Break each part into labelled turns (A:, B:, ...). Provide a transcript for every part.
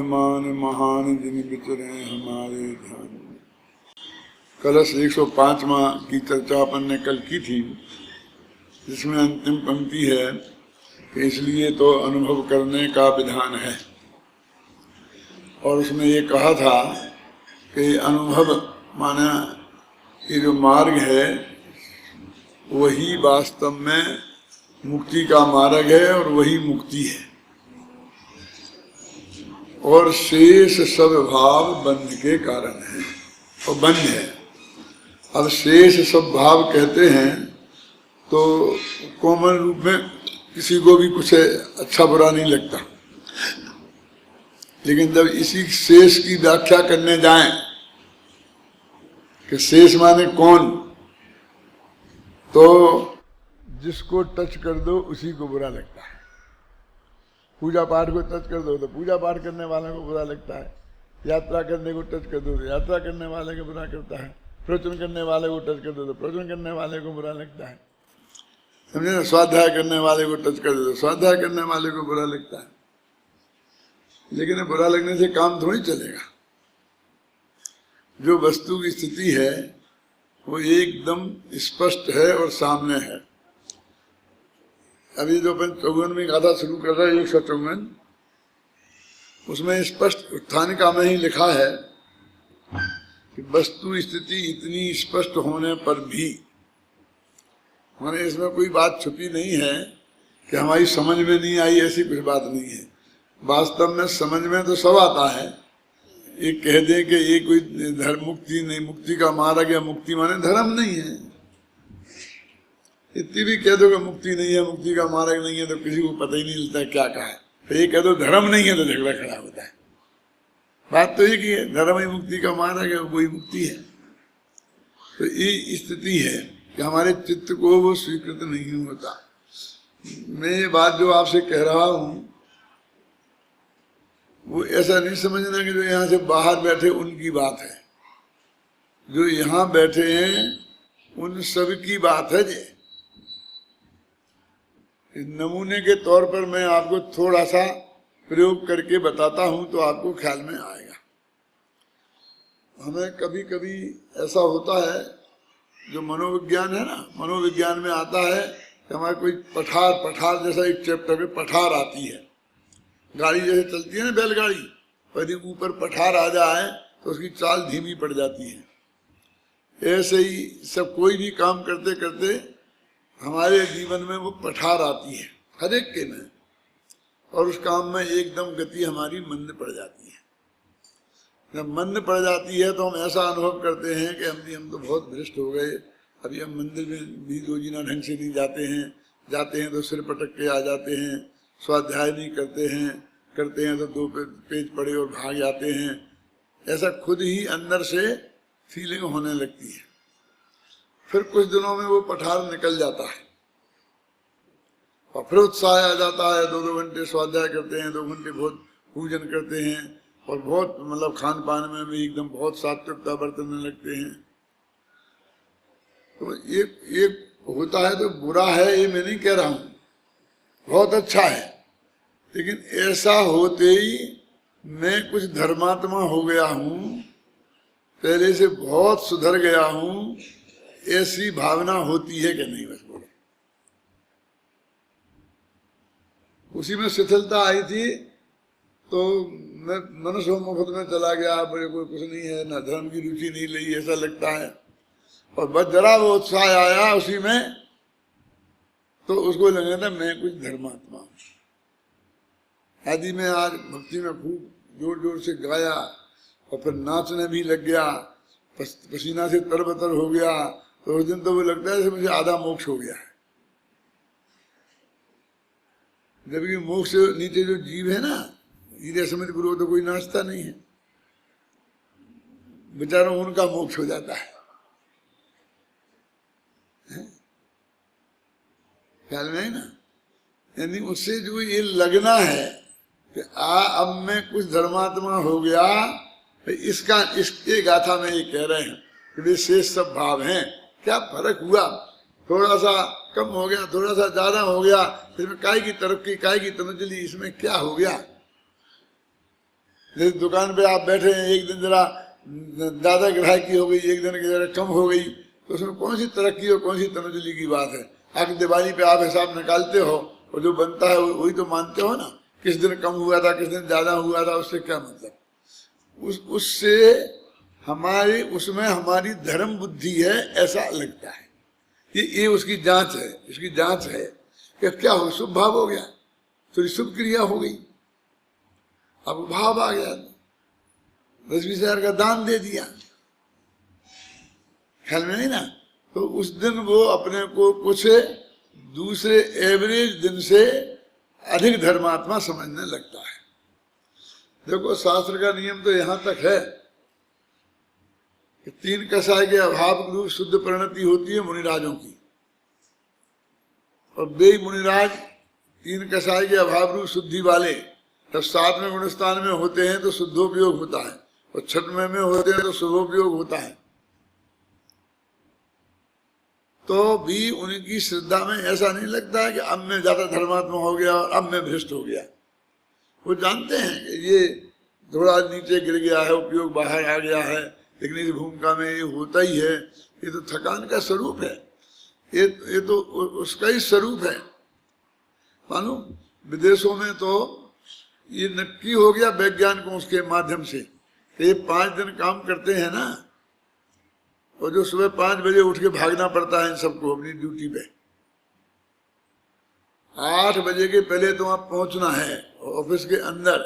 A: मान महान जिन विचरे हमारे ध्यान में। कलश 105वां की चर्चा अपन ने कल की थी, जिसमें अंतिम पंक्ति है कि इसलिए तो अनुभव करने का विधान है। और उसमें ये कहा था कि अनुभव माना ये जो मार्ग है वही वास्तव में मुक्ति का मार्ग है और वही मुक्ति है। और शेष सब भाव बंध के कारण है और बंध है। अब शेष सब भाव कहते हैं तो कॉमन रूप में किसी को भी कुछ अच्छा बुरा नहीं लगता, लेकिन जब इसी शेष की व्याख्या करने जाएं कि शेष माने कौन, तो जिसको टच कर दो उसी को बुरा लगता है। पूजा पाठ को टच कर दो तो पूजा पाठ करने वाले को बुरा लगता है, यात्रा करने को टच कर दो तो यात्रा करने वाले को बुरा करता है, प्रवचन करने वाले को टच कर दो तो प्रवचन करने वाले को बुरा लगता है, समझे ना। स्वाध्याय करने वाले को टच कर दो तो स्वाध्याय करने वाले को बुरा लगता है। लेकिन बुरा लगने से काम थोड़ी चलेगा। जो वस्तु की स्थिति है वो एकदम स्पष्ट है और सामने है। अभी जो अपन 54वीं गाथा शुरू कर रहे हैं 154, उसमें स्पष्ट उत्थानिका में ही लिखा है कि वस्तु स्थिति इतनी स्पष्ट होने पर भी, माने इसमें कोई बात छुपी नहीं है कि हमारी समझ में नहीं आई, ऐसी कुछ बात नहीं है। वास्तव में समझ में तो सब आता है। ये कह दे कि ये कोई धर्म मुक्ति नहीं, मुक्ति का मार्ग है, मुक्ति माने धर्म नहीं है, इतनी भी कह दो कि मुक्ति नहीं है, मुक्ति का मार्ग नहीं है, तो किसी को पता ही नहीं चलता क्या कहा है। तो ये कह दो धर्म नहीं है तो झगड़ा खड़ा होता है। बात तो ये की है, धर्म ही मुक्ति का मार्ग है, वही मुक्ति है। तो ये स्थिति है कि हमारे चित्त को वो स्वीकृत नहीं होता। मैं ये बात जो आपसे कह रहा हूं वो ऐसा नहीं समझना कि जो यहाँ से बाहर बैठे उनकी बात है। जो यहाँ बैठे हैं उन सब की बात है। जे नमूने के तौर पर मैं आपको थोड़ा सा प्रयोग करके बताता हूं तो आपको ख्याल में आएगा। हमें कभी कभी ऐसा होता है, जो मनोविज्ञान है ना, मनोविज्ञान में आता है कि हमारे कोई पठार जैसा एक चैप्टर में पठार आती है। गाड़ी जैसे चलती है ना बैलगाड़ी, यदि ऊपर पठार आ जाए तो उसकी चाल धीमी पड़ जाती है। ऐसे ही सब कोई भी काम करते करते हमारे जीवन में वो पठार आती है, हर एक के में, और उस काम में एकदम गति हमारी मंद पड़ जाती है। जब मंद पड़ जाती है तो हम ऐसा अनुभव करते हैं कि हम तो बहुत भ्रष्ट हो गए, अभी हम मंदिर में भी रोजीना ढंग से नहीं जाते हैं तो सिर पटक के आ जाते हैं, स्वाध्याय नहीं करते हैं तो 2 पेज पढ़े और भाग जाते हैं। ऐसा खुद ही अंदर से फीलिंग होने लगती है। फिर कुछ दिनों में वो पठार निकल जाता है और फिर उत्साह आ जाता है। 2-2 घंटे स्वाध्याय करते हैं, 2 घंटे बहुत पूजन करते हैं और बहुत मतलब खान पान में भी एकदम बहुत सात्विकता बरतने लगते हैं। तो ये होता है तो बुरा है, ये मैं नहीं कह रहा हूँ, बहुत अच्छा है। लेकिन ऐसा होते ही मैं कुछ धर्मात्मा हो गया हूँ, पहले से बहुत सुधर गया हूँ, ऐसी भावना होती है कि नहीं? बस बोलो। उसी में शिथिलता आई थी तो मैं मनुष्योन्मुख में चला गया, मेरे को कुछ नहीं है, ना धर्म की रुचि नहीं लगी, ऐसा लगता है। और बस जरा वो उत्साह आया उसी में तो उसको लगा था मैं कुछ धर्मात्मा हूँ। आदि में आज भक्ति में खूब जोर जोर से गाया और फिर नाचने भी लग गया, पसीना से तरबतर हो गया, तो उस दिन तो वो लगता है मुझे आधा मोक्ष हो गया है। जबकि मोक्ष से नीचे जो जीव है ना, हीरे समित गुरु, तो कोई नाचता नहीं है, बेचारों उनका मोक्ष हो जाता है। ख्याल में है ना? यानी उससे जो ये लगना है कि अब मैं कुछ धर्मात्मा हो गया, इसके गाथा में ये कह रहे हैं कि वे शेष सब भाव हैं। क्या फर्क हुआ? थोड़ा सा कम हो गया, थोड़ा सा ज्यादा हो गया, इसमें काय की तरक्की, काय की तमजली, इसमें क्या हो गया? जैसे दुकान पे आप बैठे हैं, एक दिन जरा ज्यादा ग्राहकी हो गई, एक दिन की जरा कम हो गई, तो उसमें कौन सी तरक्की और कौन सी तनुजली की बात है? आखिर दिवाली पे आप हिसाब निकालते हो और जो बनता है वही तो मानते हो ना। किस दिन कम हुआ था, किस दिन ज्यादा हुआ था, उससे क्या मतलब? उससे हमारी उसमें हमारी धर्म बुद्धि है ऐसा लगता है। ये उसकी जांच है, इसकी जांच है कि क्या हो, शुभ भाव हो गया, थोड़ी शुभ क्रिया हो गई, अब भाव आ गया, 10-20 हजार का दान दे दिया, ख्याल में नहीं ना, तो उस दिन वो अपने को कुछ दूसरे एवरेज दिन से अधिक धर्मात्मा समझने लगता है। देखो शास्त्र का नियम तो यहां तक है कि 3 कसाय के अभाव रूप शुद्ध परिणति होती है मुनिराजों की, और वे मुनिराज 3 कसाय के अभाव रूप शुद्धि वाले जब 7वें गुणस्थान में होते हैं तो शुद्धोपयोग होता है, और 6वें में होते हैं तो शुभोपयोग होता है। तो भी उनकी श्रद्धा में ऐसा नहीं लगता है कि अब मैं ज्यादा धर्मात्मा हो गया और अब मैं भ्रष्ट हो गया। वो जानते हैं कि ये थोड़ा नीचे गिर गया है, उपयोग बाहर आ गया है, लेकिन इस भूमिका में ये होता ही है, ये तो थकान का स्वरूप है, ये तो उसका ही स्वरूप है। मालूम विदेशों में तो ये नक्की हो गया वैज्ञानिकों उसके माध्यम से, ये 5 दिन काम करते हैं ना, और जो सुबह 5 बजे उठ के भागना पड़ता है इन सबको अपनी ड्यूटी पे, 8 बजे के पहले तो वहां पहुंचना है ऑफिस के अंदर।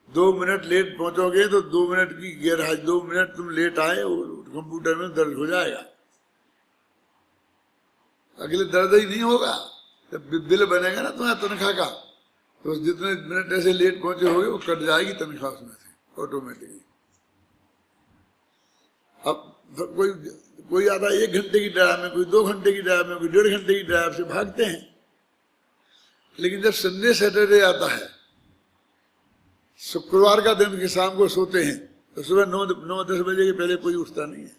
A: 2 मिनट लेट पहुंचोगे तो 2 मिनट की गैरहाजिरी, 2 मिनट तुम लेट आए कंप्यूटर में दर्ज हो जाएगा, अगले दर्द ही नहीं होगा। जब बिल बनेगा ना तुम्हारा तनख्वाह का, तो जितने मिनट ऐसे लेट पहुंचे होगे वो कट जाएगी तनख्वाह उसमें से ऑटोमेटिकली। अब कोई आता 1 घंटे की ड्राइव में, कोई 2 घंटे की ड्राइव में, कोई 1.5 घंटे की ड्राइव से भागते हैं। लेकिन जब संडे सैटरडे आता है, शुक्रवार का दिन की शाम को सोते हैं, तो सुबह 9-10 बजे के पहले कोई उठता नहीं है,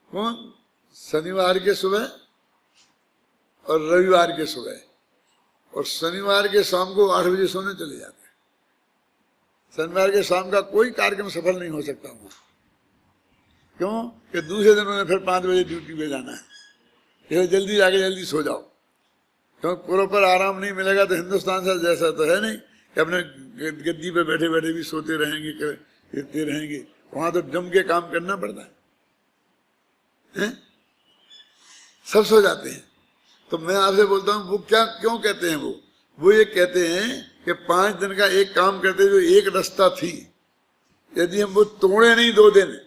A: कौन? शनिवार के सुबह और रविवार के सुबह, और शनिवार के शाम को 8 बजे सोने चले जाते हैं। शनिवार के शाम का कोई कार्यक्रम सफल नहीं हो सकता हुआ। क्यों? कि दूसरे दिन उन्हें फिर 5 बजे ड्यूटी पे जाना है, इसलिए जल्दी जाके जल्दी सो जाओ, क्योंकि पूर्व पर आराम नहीं मिलेगा तो हिंदुस्तान से जैसा तो है नहीं कि अपने गद्दी पे बैठे बैठे भी सोते रहेंगे, करते रहेंगे। वहां तो जम के काम करना पड़ता है, सब सो जाते हैं। तो मैं आपसे बोलता हूँ वो क्या क्यों कहते हैं? वो ये कहते हैं कि 5 दिन का एक काम करते जो एक रास्ता थी, यदि हम वो तोड़े नहीं 2 दिन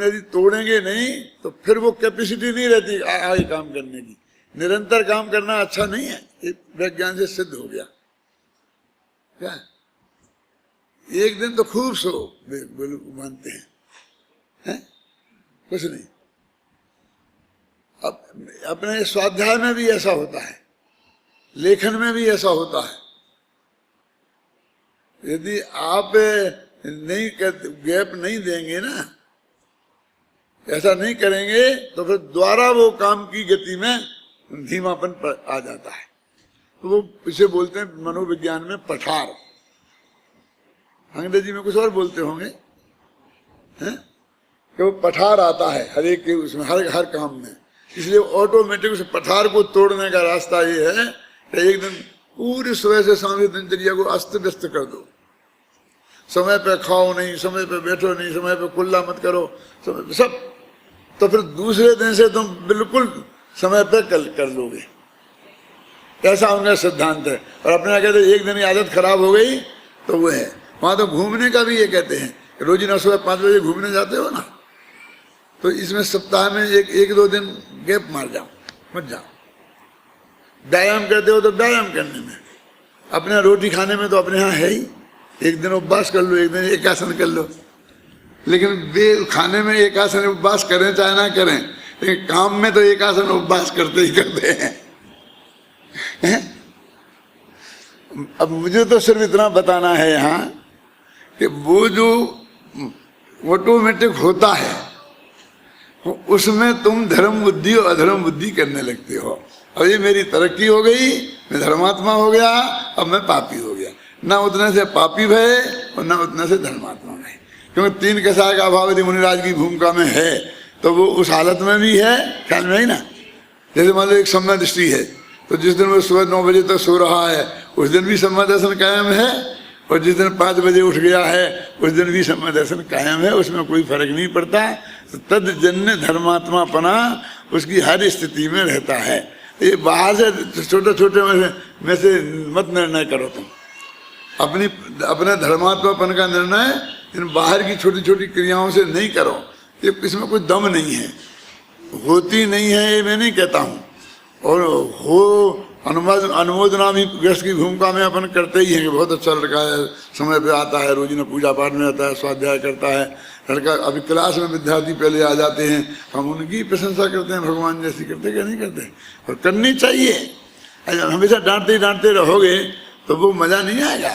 A: यदि तोड़ेंगे नहीं तो फिर वो कैपेसिटी नहीं रहती आगे काम करने की। निरंतर काम करना अच्छा नहीं है, विज्ञान से सिद्ध हो गया। क्या एक दिन तो खूब सो मानते हैं, कुछ नहीं। अब अपने स्वाध्याय में भी ऐसा होता है, लेखन में भी ऐसा होता है। यदि आप नहीं गैप नहीं देंगे ना, ऐसा नहीं करेंगे तो फिर द्वारा वो काम की गति में धीमापन आ जाता है। तो वो इसे बोलते हैं मनोविज्ञान में पठार, अंग्रेजी में कुछ और बोलते होंगे, हैं? कि वो पठार आता है हर एक के उसमें, हर काम में। इसलिए ऑटोमेटिक उस पठार को तोड़ने का रास्ता ये है कि एक दिन पूरी सुबह से शाम की दिनचर्या को अस्त व्यस्त कर दो। समय पे खाओ नहीं, समय पे बैठो नहीं, समय पे कुल्ला मत करो, सब। तो फिर दूसरे दिन से तुम बिल्कुल समय पे कर लोगे, ऐसा उनका सिद्धांत है। और अपने कहते एक दिन की आदत खराब हो गई तो वो है। वहां तो घूमने का भी ये कहते हैं, रोजाना सुबह 5 बजे घूमने जाते हो ना, तो इसमें सप्ताह में 1-2 दिन गैप मार जाओ, मत जाओ। व्यायाम करते हो तो व्यायाम करने में, अपने रोटी खाने में तो अपने यहाँ है ही, एक दिन उपवास कर लो, एक दिन एक आसन कर लो। लेकिन वे खाने में एक आसन उपवास करें चाहे ना करें, लेकिन काम में तो एक आसन उपवास करते ही करते हैं। अब मुझे तो सिर्फ इतना बताना है यहाँ कि वो जो ऑटोमेटिक होता है उसमें तुम धर्म बुद्धि और अधर्म बुद्धि करने लगते हो। अब ये मेरी तरक्की हो गई, मैं धर्मात्मा हो गया, अब मैं पापी हो गया। ना उतने से पापी भय और ना उतने से धर्मात्मा भय, क्योंकि तीन कसाय का अभाव यदि मुनिराज की भूमिका में है तो वो उस हालत में भी है, ख्याल में ही ना। जैसे मान लो एक समय दृष्टि है, तो जिस दिन वो सुबह 9 बजे तक सो रहा है उस दिन भी समय दर्शन कायम है, और जिस दिन 5 बजे उठ गया है उस दिन भी समय दर्शन कायम है, उसमें कोई फर्क नहीं पड़ता। तो तद्जन्य धर्मात्मापना उसकी हर स्थिति में रहता है। ये बाहर से छोटे छोटे में से मत निर्णय करो तुम, अपने धर्मात्मापन का निर्णय इन बाहर की छोटी छोटी क्रियाओं से नहीं करो। ये इसमें कोई दम नहीं है, होती नहीं है ये मैं नहीं कहता हूँ, और हो अनुमोदना भी व्यस्त की भूमिका में अपन करते ही हैं कि बहुत अच्छा लड़का है, समय पे आता है, रोजाना पूजा पाठ में आता है, स्वाध्याय करता है लड़का। अभी क्लास में विद्यार्थी पहले आ जाते हैं, हम उनकी प्रशंसा करते हैं, भगवान जैसी करते क्या नहीं करते, और करनी चाहिए। हमेशा डांटते रहोगे तो वो मजा नहीं आएगा।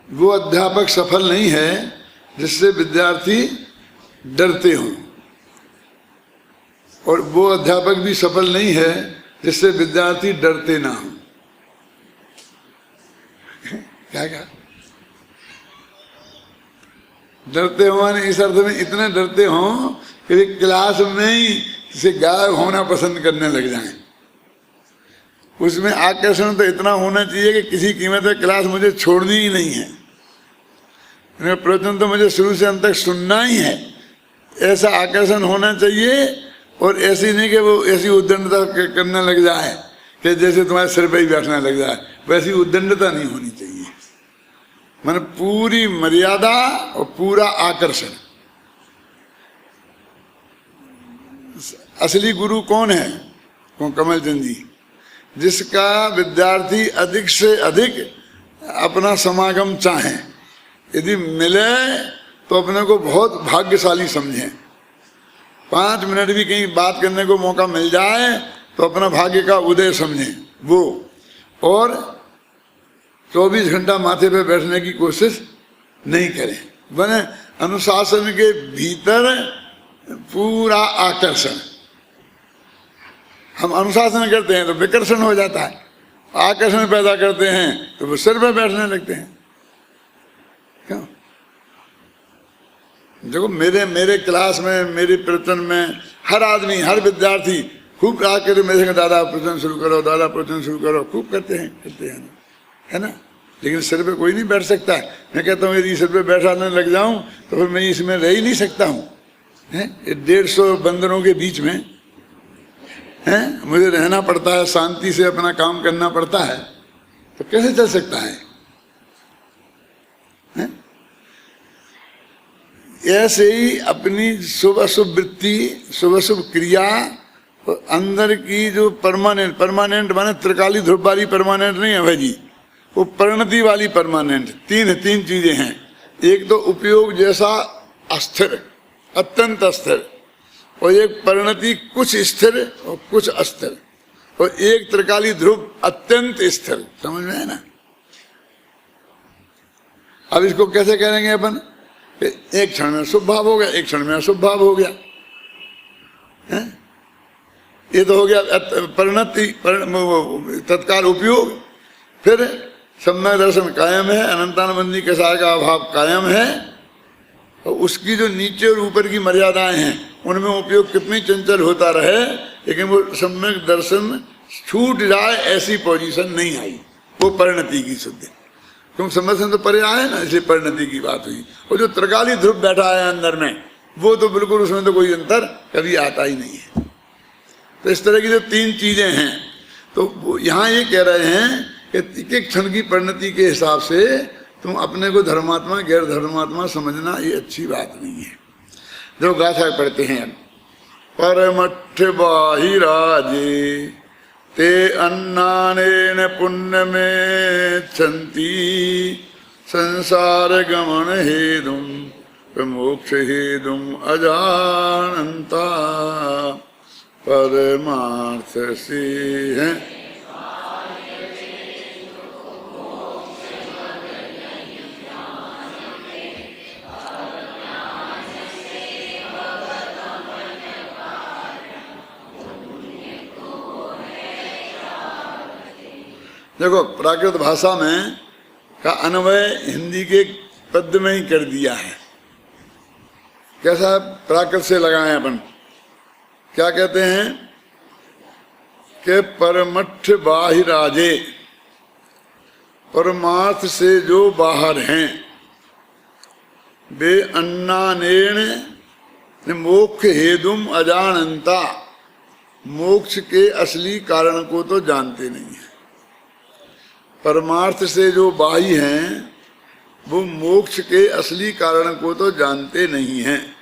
A: वो अध्यापक सफल नहीं है जिससे विद्यार्थी डरते हों, और वो अध्यापक भी सफल नहीं है जिससे विद्यार्थी डरते ना हो। क्या डरते हो माने इस अर्थ में इतने डरते हो कि क्लास में ही से गायब होना पसंद करने लग जाएं। उसमें आकर्षण तो इतना होना चाहिए कि किसी कीमत पे क्लास मुझे छोड़नी ही नहीं है, प्रवचन तो मुझे शुरू से अंत तक सुनना ही है, ऐसा आकर्षण होना चाहिए। और ऐसी नहीं कि वो ऐसी उद्दंडता करने लग जाए कि जैसे तुम्हारे सिर पे ही बैठने लग जाए, वैसी उद्दंडता नहीं होनी चाहिए। माने पूरी मर्यादा और पूरा आकर्षण। असली गुरु कौन है? कमल चंद जी, जिसका विद्यार्थी अधिक से अधिक अपना समागम चाहे, यदि मिले तो अपने को बहुत भाग्यशाली समझें। 5 मिनट भी कहीं बात करने को मौका मिल जाए तो अपना भाग्य का उदय समझें वो, और 24 घंटा माथे पे बैठने की कोशिश नहीं करें। बने अनुशासन के भीतर पूरा आकर्षण। हम अनुशासन करते हैं तो विकर्षण हो जाता है, आकर्षण पैदा करते हैं तो वो सिर पे बैठने लगते हैं। क्यों? देखो मेरे क्लास में, मेरे प्रवचन में हर आदमी, हर विद्यार्थी खूब आकर मेरे से दादा प्रवचन शुरू करो, दादा प्रवचन शुरू करो, खूब करते हैं, है ना। लेकिन सिर पे कोई नहीं बैठ सकता। मैं कहता हूँ यदि सिर पे बैठाने लग जाऊं तो फिर मैं इसमें रह ही नहीं सकता हूँ। 150 बंदरों के बीच में मुझे रहना पड़ता है, शांति से अपना काम करना पड़ता है, तो कैसे चल सकता है? ऐसे ही अपनी शुभ अशुभ वृत्ति, शुभ अशुभ क्रिया, अंदर की जो परमानेंट माने त्रिकाली ध्रुव वाली परमानेंट नहीं है भाई जी, वो परिणति वाली परमानेंट। तीन चीजें हैं। एक तो उपयोग जैसा अस्थिर, अत्यंत अस्थिर, और एक परिणति कुछ स्थिर और कुछ अस्थिर, और एक त्रिकाली ध्रुव अत्यंत स्थिर। समझ में है ना? अब इसको कैसे करेंगे अपन? एक क्षण में शुभ भाव हो गया, एक क्षण में अशुभ भाव हो गया, है? ये तो हो गया परिणति, तत्काल उपयोग। फिर सम्यक दर्शन कायम है, अनंतानुबंधी के साथ का अभाव कायम है, और उसकी जो नीचे और ऊपर की मर्यादाएं हैं उनमें उपयोग कितनी चंचल होता रहे, लेकिन वो सम्यक दर्शन छूट जाए ऐसी पोजीशन नहीं आई। वो परिणति की शुद्धि, क्योंकि समझ तो परे आए ना, इसलिए परिणति की बात हुई। और जो त्रिकाली ध्रुव बैठा है अंदर में, वो तो बिल्कुल उसमें तो कोई अंतर कभी आता ही नहीं है। तो इस तरह की जो 3 चीजें हैं, तो यहाँ ये कह रहे हैं कि एक क्षण की परिणति के हिसाब से तुम अपने को धर्मात्मा गैर धर्मात्मा समझना ये अच्छी बात नहीं है। जो गाथा पढ़ते हैं, परमठ बाहिराजे ते अन्नानेन पुण्य में छंती संसार गमन हेदुम मोक्ष हेदुम अजानंता परमार्थ से है। देखो प्राकृत भाषा में का अन्वय हिंदी के पद में ही कर दिया है। कैसा प्राकृत से लगाए अपन, क्या कहते हैं कि परमठ बाहिराजे, परमार्थ से जो बाहर हैं, वे अन्नानेण मोक्ष हेतुम अजानंता, मोक्ष के असली कारण को तो जानते नहीं है। परमार्थ से जो बाह्य हैं वो मोक्ष के असली कारण को तो जानते नहीं हैं,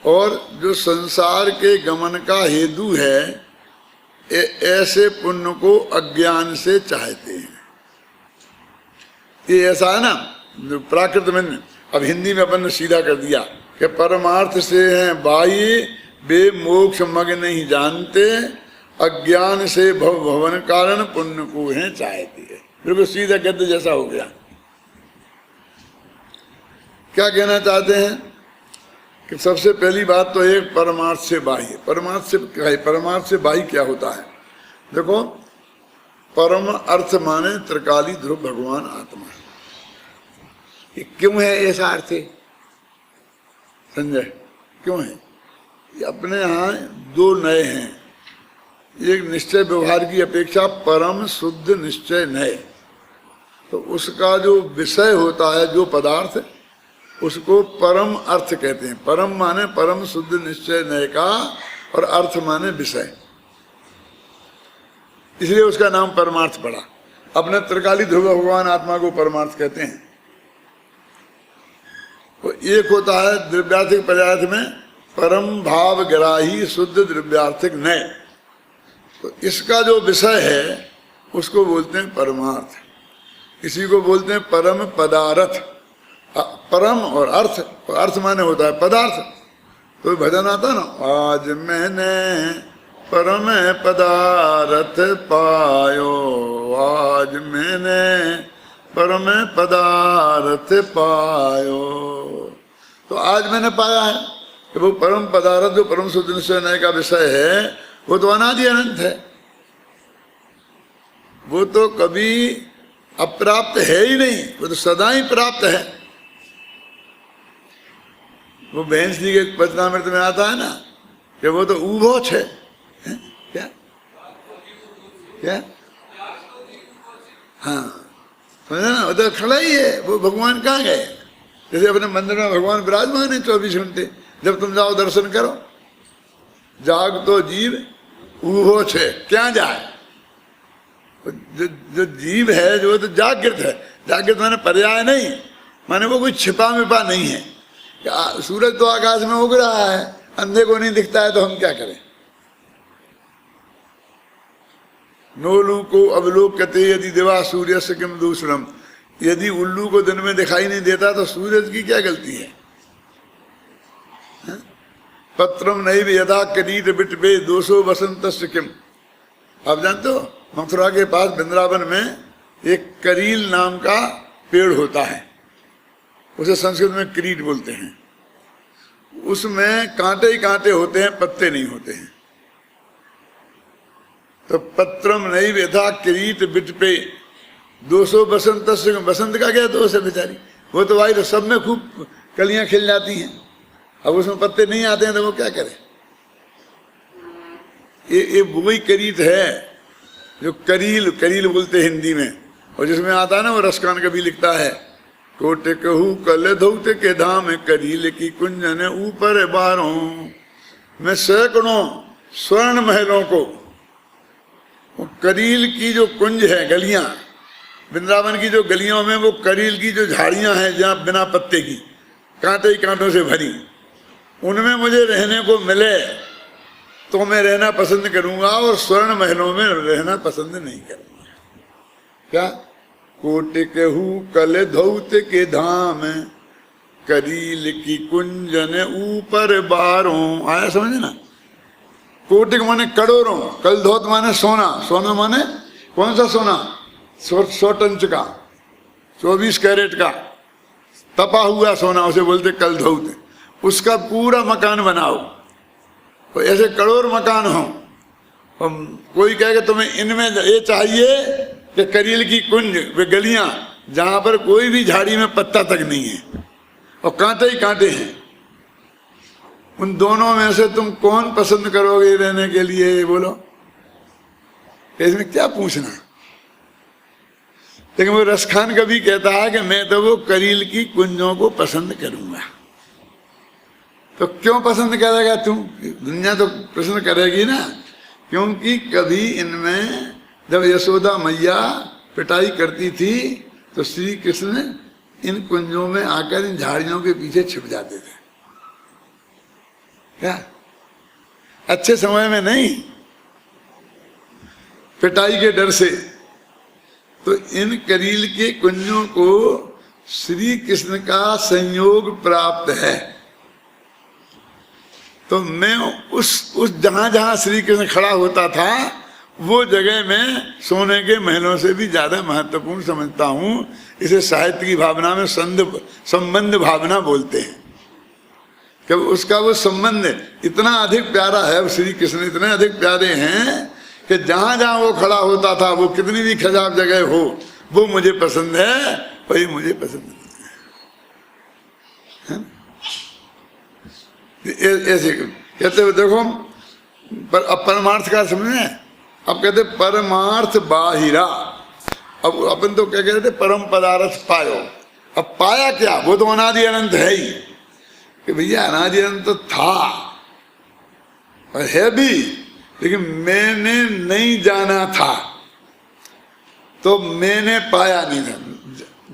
A: और जो संसार के गमन का हेतु है ऐसे पुण्य को अज्ञान से चाहते हैं। ये ऐसा है ना प्राकृत में। अब हिंदी में अपन ने सीधा कर दिया कि परमार्थ से हैं बाह्य, वे मोक्ष मग नहीं जानते, अज्ञान से भवन कारण पुण्य को हैं चाहते हैं। बिल्कुल सीधा गद्य जैसा हो गया। क्या कहना चाहते हैं कि सबसे पहली बात तो एक परमार्थ से बाह्य। परमार्थ से बाह्य क्या होता है? देखो, परम अर्थ माने त्रिकाली ध्रुव भगवान आत्मा। ये क्यों है ऐसा अर्थ है संजय, क्यों है? ये अपने यहाँ दो नए हैं। एक निश्चय व्यवहार की अपेक्षा परम शुद्ध निश्चय नए, तो उसका जो विषय होता है, जो पदार्थ, उसको परम अर्थ कहते हैं। परम माने परम शुद्ध निश्चय नए का, और अर्थ माने विषय, इसलिए उसका नाम परमार्थ पड़ा। अपने त्रिकाली ध्रुव भगवान आत्मा को परमार्थ कहते हैं। तो एक होता है द्रव्यार्थिक पदार्थ में परम भाव ग्राही शुद्ध द्रव्यार्थिक नय, तो इसका जो विषय है उसको बोलते हैं परमार्थ। इसी को बोलते हैं परम पदार्थ। परम और अर्थ, अर्थ माने होता है पदार्थ। तो भजन आता ना, आज मैंने परम पदार्थ पायो, आज मैंने परम पदार्थ पायो। तो आज मैंने पाया है कि वो परम पदार्थ जो परम शुद्ध निश्चय नय का विषय है वो तो अनादि अनंत है, वो तो कभी अप्राप्त है ही नहीं, वो तो सदा ही प्राप्त है। वो बहन जी के वचनामृत में आता है ना कि वो तो उभोच है। क्या क्या? हाँ, समझा ना, वो तो खड़ा ही है। वो भगवान कहाँ गए? जैसे अपने मंदिर में भगवान विराजमान है 24 घंटे, जब तुम जाओ दर्शन करो। जाग तो जीव उभोच है, क्या जाए? जो जीव है जो तो जागृत है। जागृत माने पर्याय नहीं, माने वो कोई छिपा मिपा नहीं है। सूरज तो आकाश में उग रहा है, अंधे को नहीं दिखता है तो हम क्या करें? नोलू को अवलोक कहते यदि दिवा सूर्य से किम दूसरम, यदि उल्लू को दिन में दिखाई नहीं देता तो सूरज की क्या गलती है? पत्रम नहीं भी यदा करीट बिटबे दोषो वसंत किम। आप जानते हो मथुरा के पास वृंदावन में एक करील नाम का पेड़ होता है, उसे संस्कृत में क्रीट बोलते हैं। उसमें कांटे ही कांटे होते हैं, पत्ते नहीं होते हैं। तो पत्रम नहीं व्यथा किरीट बिट पे 200 बसंत। बसंत का क्या दोष है बेचारी? वो तो भाई तो सब में खूब कलियां खिल जाती हैं, अब उसमें पत्ते नहीं आते हैं तो वो क्या करे? ये वही करीट है जो करील बोलते हिंदी में, और जिसमें आता है ना वो रसकान कभी लिखता है, कोटे कहू कल धौते के धाम करील की कुंजन ऊपर बारों में सैकड़ों स्वर्ण महलों को। करील की जो कुंज है, गलियां, वृंदावन की जो गलियों में वो करील की जो झाड़ियां हैं जहाँ बिना पत्ते की, कांटे ही कांटों से भरी, उनमें मुझे रहने को मिले तो मैं रहना पसंद करूंगा, और स्वर्ण महलों में रहना पसंद नहीं करूंगा। क्या? कोटे कहू कल धौत के धाम करील की कुंजन ऊपर बारों। आया समझे ना? कोटिक माने करोड़ों, कल धौत माने सोना। सोना माने कौन सा सोना? 100 टन का, 24 कैरेट का तपा हुआ सोना, उसे बोलते कल धौत। उसका पूरा मकान बनाओ, तो ऐसे करोड़ मकान हो। कोई कहे कि तुम्हें इनमें ये चाहिए कि करील की कुंज वे गलियां जहां पर कोई भी झाड़ी में पत्ता तक नहीं है और कांटे ही कांटे हैं, उन दोनों में से तुम कौन पसंद करोगे रहने के लिए? बोलो, इसमें क्या पूछना। लेकिन वो रसखान कभी कहता है कि मैं तो वो करील की कुंजों को पसंद करूंगा। तो क्यों पसंद करेगा तू? दुनिया तो पसंद करेगी ना, क्योंकि कभी इनमें जब यशोदा मैया पिटाई करती थी तो श्री कृष्ण इन कुंजों में आकर इन झाड़ियों के पीछे छिप जाते थे। क्या अच्छे समय में नहीं, पिटाई के डर से। तो इन करील के कुंजों को श्री कृष्ण का संयोग प्राप्त है। तो मैं उस जहां जहां श्री कृष्ण खड़ा होता था वो जगह में सोने के महलों से भी ज्यादा महत्वपूर्ण समझता हूं। इसे साहित्य की भावना में संबंध भावना बोलते हैं कि उसका वो संबंध इतना अधिक प्यारा है, श्री कृष्ण इतने अधिक प्यारे हैं कि जहां जहां वो खड़ा होता था, वो कितनी भी खराब जगह हो, वो मुझे पसंद है, वही मुझे पसंद है। ऐसे कहते हुए देखो, पर अब परमार्थ का समझे। अब कहते परमार्थ बाहिरा। अब अपन तो क्या कहते परम पदार्थ पायो। अब पाया क्या? वो तो अनादि अनंत है ही कि भैया अनादि अनंत तो था और है भी, लेकिन मैंने नहीं जाना था तो मैंने पाया नहीं था।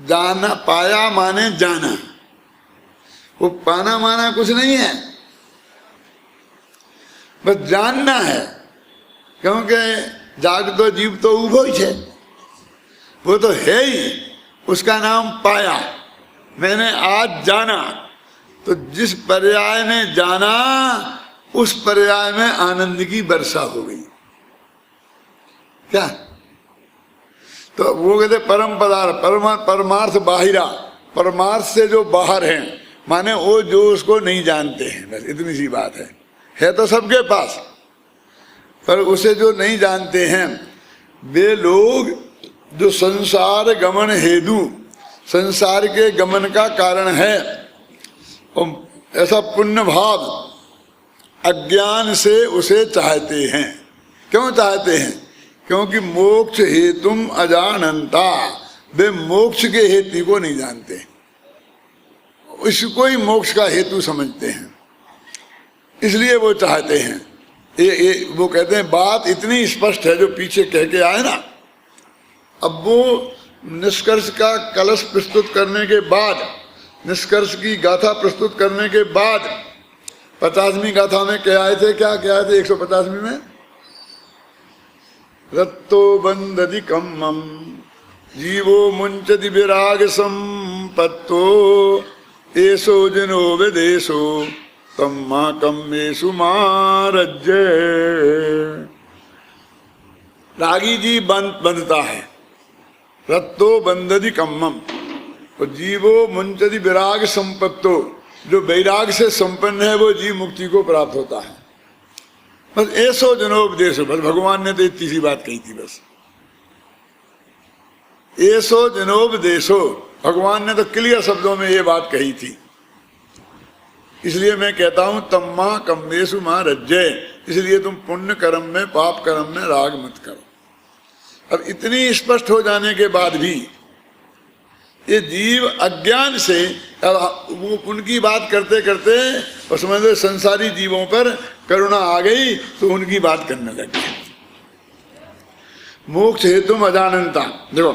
A: जाना, पाया माने जाना, वो पाना माना कुछ नहीं है, बस जानना है। क्योंकि जागतो जीव तो उभो ही है, वो तो है ही, उसका नाम पाया। मैंने आज जाना, तो जिस पर्याय में जाना उस पर्याय में आनंद की वर्षा हो गई। क्या? तो वो कहते परम पदार्थ, परमार्थ बाहिरा, परमार्थ से जो बाहर हैं, माने वो जो उसको नहीं जानते हैं, बस इतनी सी बात है तो सबके पास, पर उसे जो नहीं जानते हैं वे लोग जो संसार गमन हेतु, संसार के गमन का कारण है, और ऐसा पुण्य भाव अज्ञान से उसे चाहते हैं। क्यों चाहते हैं? क्योंकि मोक्ष हेतुम अजानंता, वे मोक्ष के हेतु को नहीं जानते, इसको ही मोक्ष का हेतु समझते हैं, इसलिए वो चाहते हैं। वो कहते हैं बात इतनी स्पष्ट है जो पीछे कह के आए ना। अब वो निष्कर्ष का कलश प्रस्तुत करने के बाद, निष्कर्ष की गाथा प्रस्तुत करने के बाद 50वीं गाथा में क्या आए थे? क्या क्या आए थे 150वीं में? रत्तो बंदति कम्मम जीवो मुंचति विराग संपत्तो एसो जनो विदेशो तम्मा कम्मेषु मारज्य। रागी जी बंधता है, रत्तो बंदति कम्मम, और जीवो मुंचति विराग संपत्तो, जो वैराग से संपन्न है वो जीव मुक्ति को प्राप्त होता है। बस ऐसो जनोपदेश, बस भगवान ने तो इतनी सी बात कही थी, बस ऐसो जनोपदेशो, भगवान ने तो क्लियर शब्दों में ये बात कही थी। इसलिए मैं कहता हूं तम्मा कम्मेषु मां रज्जय, इसलिए तुम पुण्य कर्म में पाप कर्म में राग मत करो। अब इतनी स्पष्ट हो जाने के बाद भी ये जीव अज्ञान से, वो उनकी बात करते करते और समझ लो संसारी जीवों पर करुणा आ गई तो उनकी बात करने लगे। मोक्ष हेतु अजानंता, देखो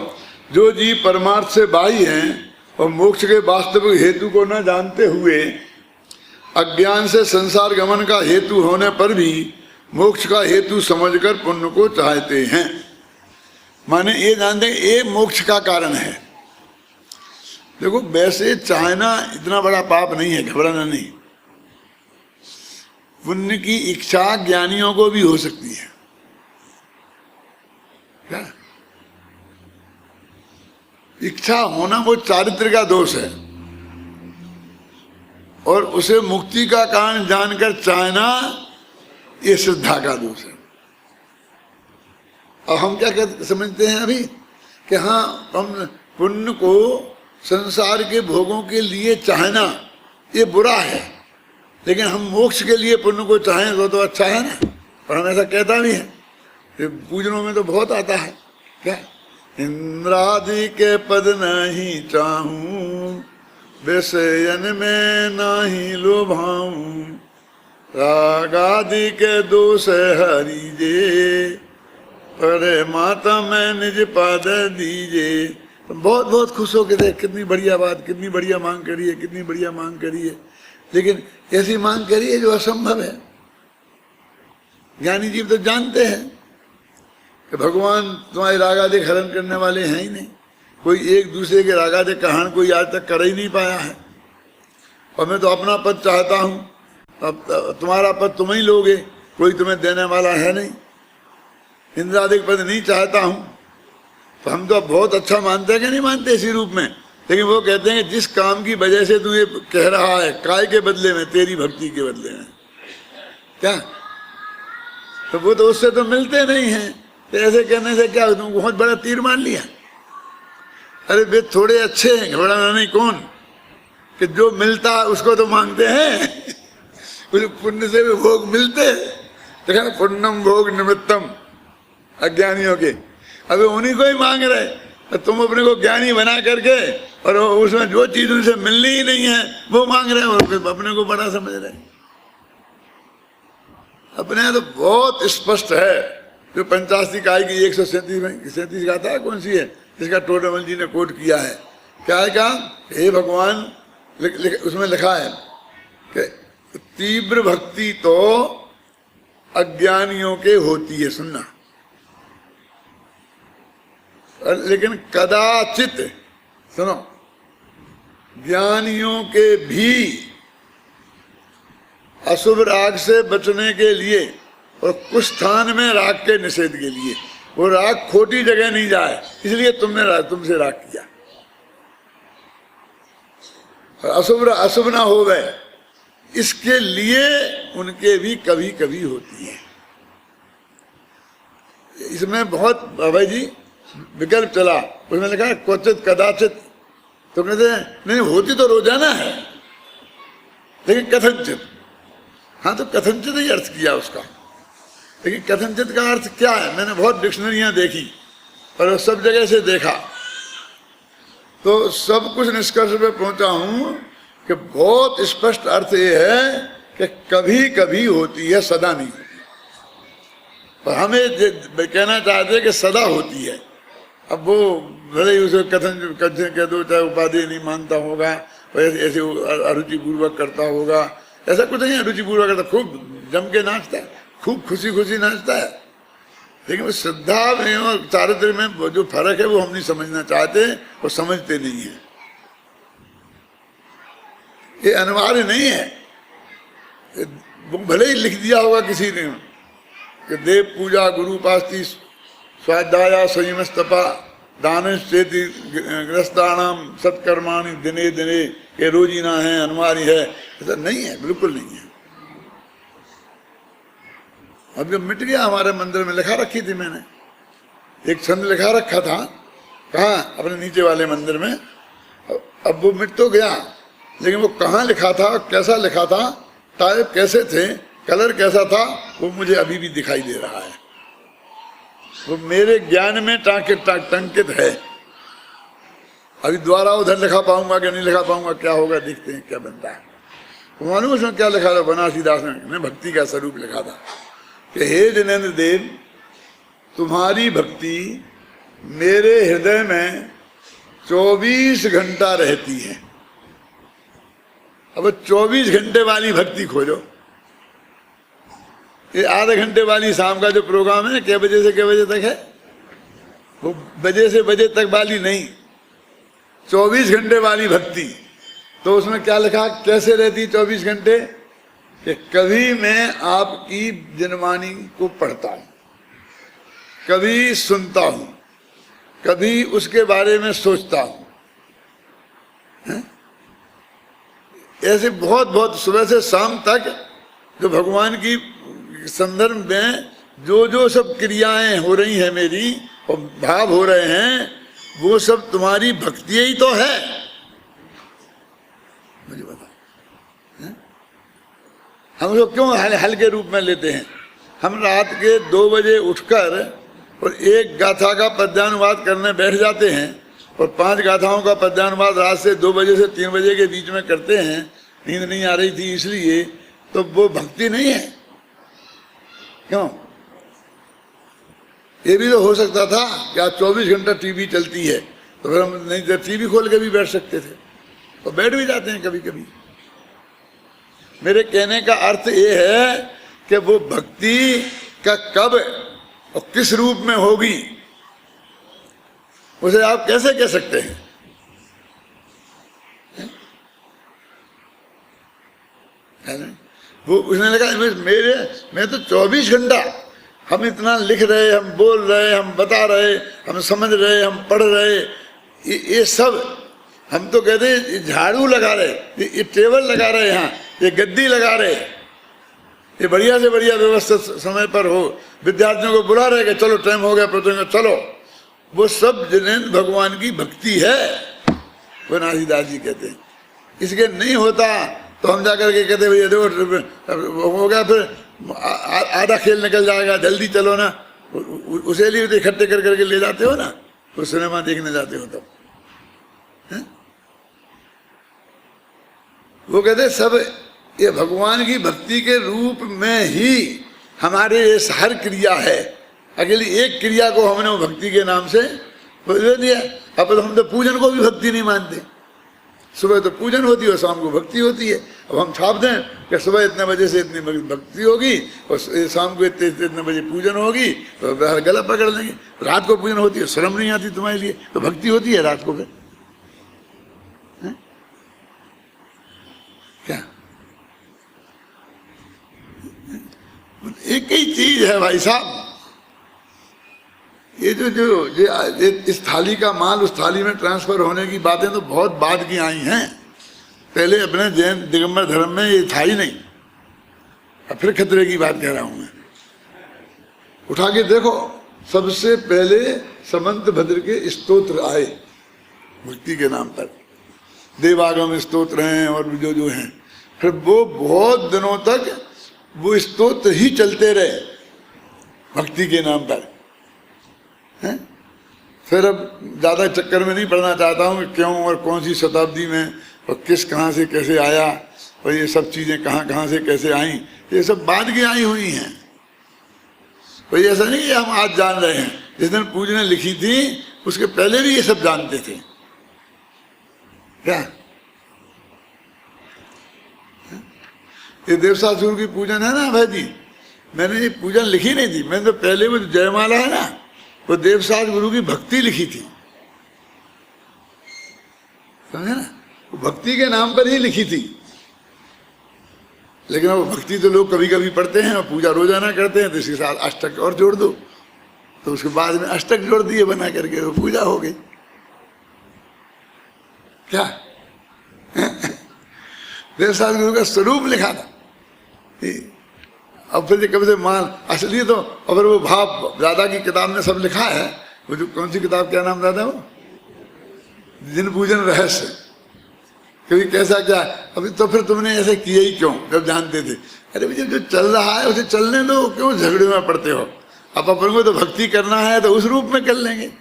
A: जो जीव परमार्थ से बाही हैं और मोक्ष के वास्तविक हेतु को न जानते हुए अज्ञान से संसार गमन का हेतु होने पर भी मोक्ष का हेतु समझकर पुण्य को चाहते हैं। माने ये जानते हैं ये मोक्ष का कारण है। देखो वैसे चाहना इतना बड़ा पाप नहीं है, घबराना नहीं। पुण्य की इच्छा ज्ञानियों को भी हो सकती है। क्या? इच्छा होना वो चारित्र का दोष है, और उसे मुक्ति का कारण जानकर चाहना ये श्रद्धा का दोष है। और हम क्या समझते हैं अभी कि हाँ हम पुण्य को संसार के भोगों के लिए चाहना ये बुरा है, लेकिन हम मोक्ष के लिए पुण्य को चाहें तो अच्छा है ना। और हम ऐसा कहता भी है, पूजनों में तो बहुत आता है क्या, इंद्रादि के पद नहीं चाहूं, विषयन में नहीं लोभाऊं, रागादि के दोष हरीजे, अरे माता मैं निज पाद दीजे। तो बहुत बहुत खुश हो के थे, कितनी बढ़िया बात, कितनी बढ़िया मांग करी है, कितनी बढ़िया मांग करी है, लेकिन ऐसी मांग करी है जो असंभव है। ज्ञानी जीव तो जानते हैं कि भगवान तुम्हारे रागादि हरण करने वाले हैं ही नहीं, कोई एक दूसरे के रागादि का हरण कोई आज तक कर ही नहीं पाया है। और मैं तो अपना पद चाहता हूँ, अब तुम्हारा पद तुम ही लोगे, कोई तुम्हें देने वाला है नहीं। इंद्रादिक पद नहीं चाहता हूँ, तो हम तो बहुत अच्छा मानते हैं कि नहीं मानते इसी रूप में, लेकिन वो कहते हैं कि जिस काम की वजह से तू ये कह रहा है, काय के बदले में, तेरी भक्ति के बदले में क्या, तो वो तो उससे तो मिलते नहीं हैं। तो ऐसे कहने से क्या, तुम बहुत बड़ा तीर मान लिया। अरे वे थोड़े अच्छे हैं, घबराना नहीं। कौन कि जो मिलता है उसको तो मांगते हैं, उस पुण्य से भी भोग मिलते हैं। देखा ना, पुण्यम भोग निमित्तम अज्ञानियों के, अभी उन्हीं को ही मांग रहे। तो तुम अपने को ज्ञानी बना करके और उसमें जो चीज उनसे मिलनी ही नहीं है वो मांग रहे हैं, और अपने को बड़ा समझ रहे हैं। अपने तो बहुत स्पष्ट है, जो पंचाशी काय की 137 गाथा है, कौन सी है जिसका टोडरमल जी ने कोट किया है, क्या है, कहा हे भगवान, उसमें लिखा है कि तीव्र भक्ति तो अज्ञानियों के होती है, सुनना, लेकिन कदाचित, सुनो, ज्ञानियों के भी अशुभ राग से बचने के लिए और कुछ स्थान में राग के निषेध के लिए, वो राग खोटी जगह नहीं जाए, इसलिए तुमसे राग किया, और अशुभ ना हो गए, इसके लिए उनके भी कभी कभी होती है। इसमें बहुत भाई जी विकल्प चला, उसमें लिखा है क्वचित कदाचित, तो कहते हैं नहीं होती तो रोजाना है, लेकिन कथनचित। हाँ, तो कथनचित ही अर्थ किया उसका, लेकिन कथनचित का अर्थ क्या है, मैंने बहुत डिक्शनरियां देखी और सब जगह से देखा, तो सब कुछ निष्कर्ष पे पहुंचा हूं कि बहुत स्पष्ट अर्थ ये है कि कभी कभी होती है, सदा नहीं होती। और हमें कहना चाहते हैं कि सदा होती है। अब वो भले ही उसे कथन कह दो, चाहे उपाधि नहीं मानता होगा, ऐसे अरुचिपूर्वक करता होगा, ऐसा कुछ नहीं, अरुचिपूर्वक करता, खूब जम के नाचता है, खूब खुशी खुशी नाचता है, लेकिन वो श्रद्धा में और चारित्र में जो फर्क है वो हम नहीं समझना चाहते, वो समझते नहीं है। ये अनिवार्य नहीं है, भले ही लिख दिया होगा किसी ने कि देव पूजा गुरु उपासती स्वाध्याय संयमस्तपा दानश्चेति ग्रस्तानाम सत्कर्माणि दिने दिने, ये रोजीना है, अनिवार्य है, ऐसा नहीं है, बिल्कुल नहीं है। अब जब मिट गया, हमारे मंदिर में लिखा रखी थी मैंने, एक छंद लिखा रखा था, कहाँ, अपने नीचे वाले मंदिर में। अब वो मिट तो गया, लेकिन वो कहाँ लिखा था, कैसा लिखा था, टाइप कैसे थे, कलर कैसा था, वो मुझे अभी भी दिखाई दे रहा है। वो मेरे ज्ञान में टंकित है। अभी द्वारा उधर लिखा पाऊंगा कि नहीं लिखा पाऊंगा, क्या होगा, देखते हैं क्या बनता है। मालूम उसमें क्या लिखा था, बनारसी दास ने भक्ति का स्वरूप लिखा था कि हे जिनेन्द्र देव, तुम्हारी भक्ति मेरे हृदय में 24 घंटा रहती है। अब 24 घंटे वाली भक्ति खोजो। ये आधे घंटे वाली शाम का जो प्रोग्राम है, क्या बजे से क्या बजे तक है, वो बजे से बजे तक वाली नहीं, 24 घंटे वाली भक्ति। तो उसमें क्या लिखा, कैसे रहती 24 घंटे, कि कभी मैं आपकी जनवाणी को पढ़ता हूं, कभी सुनता हूं, कभी उसके बारे में सोचता हूं, ऐसे बहुत बहुत सुबह से शाम तक जो भगवान की संदर्भ में जो जो सब क्रियाएं हो रही हैं मेरी और भाव हो रहे हैं, वो सब तुम्हारी भक्ति ही तो है। मुझे बता, हम लोग क्यों हल्के रूप में लेते हैं? हम रात के 2 बजे उठकर और एक गाथा का पद्यानुवाद करने बैठ जाते हैं और 5 गाथाओं का पद्यानुवाद रात से 2 बजे से 3 बजे के बीच में करते हैं। नींद नहीं आ रही थी इसलिए, तो वो भक्ति नहीं है क्यों? ये भी तो हो सकता था कि आज 24 घंटा टीवी चलती है, तो फिर हम नहीं तो टीवी खोल के भी बैठ सकते थे, और बैठ भी जाते हैं कभी कभी। मेरे कहने का अर्थ ये है कि वो भक्ति का कब और किस रूप में होगी उसे आप कैसे कह सकते हैं? है ना? वो उसने लगा मैं तो 24 घंटा हम इतना लिख रहे, हम बोल रहे, हम बता रहे, हम समझ रहे, हम पढ़ रहे, ये सब हम तो कहते झाड़ू लगा रहे, ये टेबल लगा रहे, यहाँ ये गद्दी लगा रहे, ये बढ़िया से बढ़िया व्यवस्थित समय पर हो, विद्यार्थियों को बुला रहे कि चलो टाइम हो गया प्रतियों चलो। वो सब जिन्हें भगवान की भक्ति है, वो नासीदास जी कहते हैं। इसके नहीं होता तो हम जाकर के कहते भैया देखो हो गया, फिर आधा खेल निकल जाएगा, जल्दी चलो ना। उसे लिए इकट्ठे कर करके ले जाते हो ना, वो सिनेमा देखने जाते हो तब। वो कहते सब ये भगवान की भक्ति के रूप में ही हमारे ये हर क्रिया है। अकेली एक क्रिया को हमने वो भक्ति के नाम से दे दिया। अब तो हम तो पूजन को भी भक्ति नहीं मानते। सुबह तो पूजन होती है और शाम को भक्ति होती है। अब हम छाप दें कि सुबह इतने बजे से इतनी भक्ति होगी और शाम को इतने बजे पूजन होगी, तो गला पकड़ लेंगे। रात को पूजन होती है, शर्म नहीं आती तुम्हारे लिए, तो भक्ति होती है रात को फिर क्या? एक ही चीज है भाई साहब। ये इस थाली का माल उस थाली में ट्रांसफर होने की बातें तो बहुत बाद की आई हैं। पहले अपने जैन दिगंबर धर्म में ये था ही नहीं। अब फिर खतरे की बात कह रहा हूं मैं। उठा के देखो, सबसे पहले समंत भद्र के स्तोत्र आए भक्ति के नाम पर, देवागम स्तोत्र हैं और जो हैं। फिर वो बहुत दिनों तक वो स्तोत्र ही चलते रहे भक्ति के नाम पर। हैं? फिर अब ज़्यादा चक्कर में नहीं पड़ना चाहता हूँ कि क्यों और कौन सी शताब्दी में और किस कहाँ से कैसे आया और ये सब चीज़ें कहाँ से कैसे आई, ये सब बाद की आई हुई हैं। कोई ऐसा नहीं कि हम आज जान रहे हैं। जिस दिन पूज ने लिखी थी उसके पहले भी ये सब जानते थे क्या? ये देवसासुर की पूजन है ना भाई जी, मैंने ये पूजन लिखी नहीं थी। मैंने तो पहले वो जयमाला है ना, वो देवसास गुरु की भक्ति लिखी थी, समझे ना? वो भक्ति के नाम पर ही लिखी थी। लेकिन वो भक्ति तो लोग कभी कभी पढ़ते हैं और पूजा रोजाना करते हैं, तो इसके साथ अष्टक और जोड़ दो, तो उसके बाद में अष्टक जोड़ दिए बना करके वो पूजा हो गई क्या? देवसास गुरु का स्वरूप लिखा था। अब फिर कब से मान असली तो अगर वो भाव दादा की किताब में सब लिखा है। वो जो कौन सी किताब, क्या नाम दादा, वो जिन पूजन रहस्य, कभी कैसा क्या। अभी तो फिर तुमने ऐसे किया ही क्यों जब जानते थे? अरे भैया जो चल रहा है उसे चलने दो, क्यों झगड़े में पड़ते हो? अब अपन को तो भक्ति करना है तो उस रूप में कर लेंगे।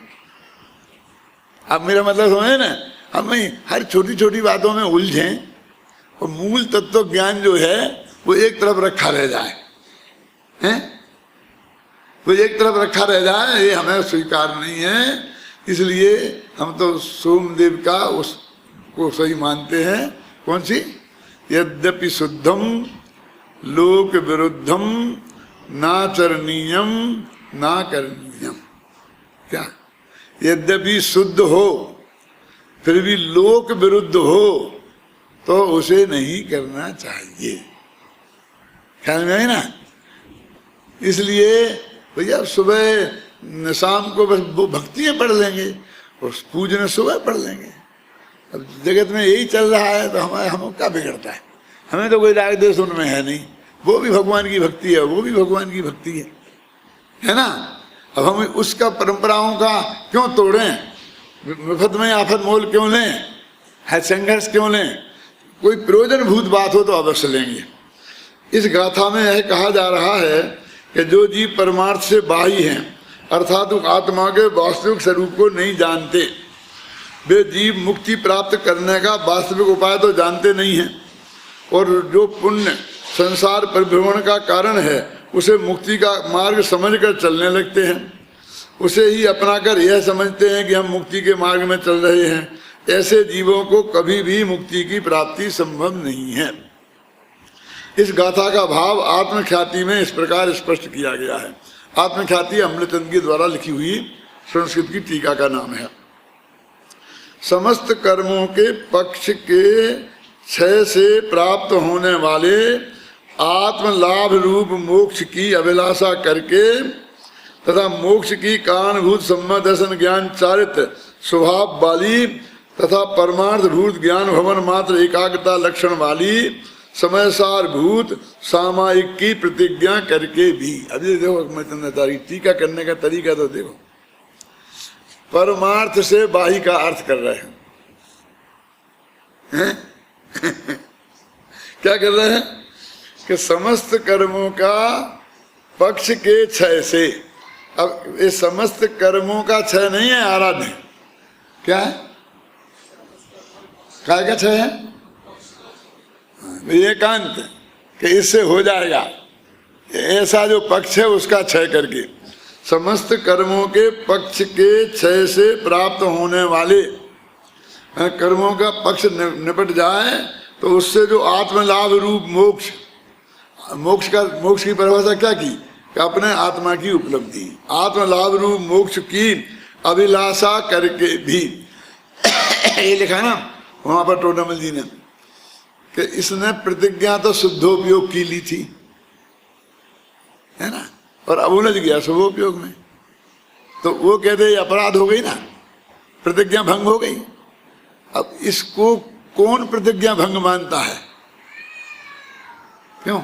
A: अब मेरा मतलब समझे ना, हम हर छोटी छोटी बातों में उलझें और मूल तत्व ज्ञान जो है वो एक तरफ रखा रह जाए, हैं? वो एक तरफ रखा रह जाए, ये हमें स्वीकार नहीं है। इसलिए हम तो सोमदेव का उसको सही मानते हैं। कौन सी? यद्यपि शुद्धम लोक विरुद्धम नाचरणीयम ना करणीयम। क्या? यद्यपि शुद्ध हो फिर भी लोक विरुद्ध हो तो उसे नहीं करना चाहिए। ख्याल में है ना? इसलिए भैया सुबह शाम को बस वो भक्तियाँ पढ़ लेंगे और पूजन सुबह पढ़ लेंगे। अब जगत में यही चल रहा है तो हमें क्या बिगड़ता है? हमें तो कोई राग देश उनमें है नहीं। वो भी भगवान की भक्ति है, वो भी भगवान की भक्ति है ना? अब हम उसका परंपराओं का क्यों तोड़ें? मुफ्त में आफत मोल क्यों लें, है संघर्ष क्यों लें, कोई प्रयोजनभूत बात हो तो अवश्य लेंगे। इस गाथा में यह कहा जा रहा है कि जो जीव परमार्थ से बाही हैं, अर्थात आत्मा के वास्तविक स्वरूप को नहीं जानते, वे जीव मुक्ति प्राप्त करने का वास्तविक उपाय तो जानते नहीं हैं, और जो पुण्य संसार परिभ्रमण का कारण है उसे मुक्ति का मार्ग समझकर चलने लगते हैं, उसे ही अपनाकर यह समझते हैं कि हम मुक्ति के मार्ग में चल रहे हैं। ऐसे जीवों को कभी भी मुक्ति की प्राप्ति संभव नहीं है। इस गाथा का भाव आत्मख्याति में इस प्रकार स्पष्ट किया गया है। आत्मख्याति अमृतचंद के द्वारा लिखी हुई संस्कृत की टीका का नाम है। समस्त कर्मों के पक्ष के क्षय से प्राप्त होने वाले आत्म लाभ रूप मोक्ष की अभिलाषा करके तथा मोक्ष की कारणभूत सम्मत दर्शन ज्ञान चारित्र स्वभाव वाली तथा परमार्थ भूत ज्ञान भवन मात्र एकाग्रता लक्षण वाली समय सार भूत सामायिक की प्रतिज्ञा करके भी, अभी देखो मचंद्राचार्य टीका करने का तरीका तो देखो, परमार्थ से बाही का अर्थ कर रहे हैं, क्या कर रहे हैं कि समस्त कर्मों का पक्ष के क्षय से। अब इस समस्त कर्मों का क्षय नहीं है, आराध्य क्या है, काय का क्षय है, एकांत कि इससे हो जाएगा, ऐसा जो पक्ष है उसका क्षय करके समस्त कर्मों के पक्ष के क्षय से प्राप्त होने वाले कर्मों का पक्ष निपट जाए तो उससे जो आत्मलाभ रूप मोक्ष, मोक्ष की परिभाषा क्या की कि अपने आत्मा की उपलब्धि, आत्मलाभ रूप मोक्ष की अभिलाषा करके भी ये लिखा ना वहां पर टोडामल जी ने कि इसने प्रतिज्ञा तो शुद्धोपयोग की ली थी, है ना, और अब उलझ गया शुभोपयोग में, तो वो कहते अपराध हो गई ना, प्रतिज्ञा भंग हो गई। अब इसको कौन प्रतिज्ञा भंग मानता है, क्यों,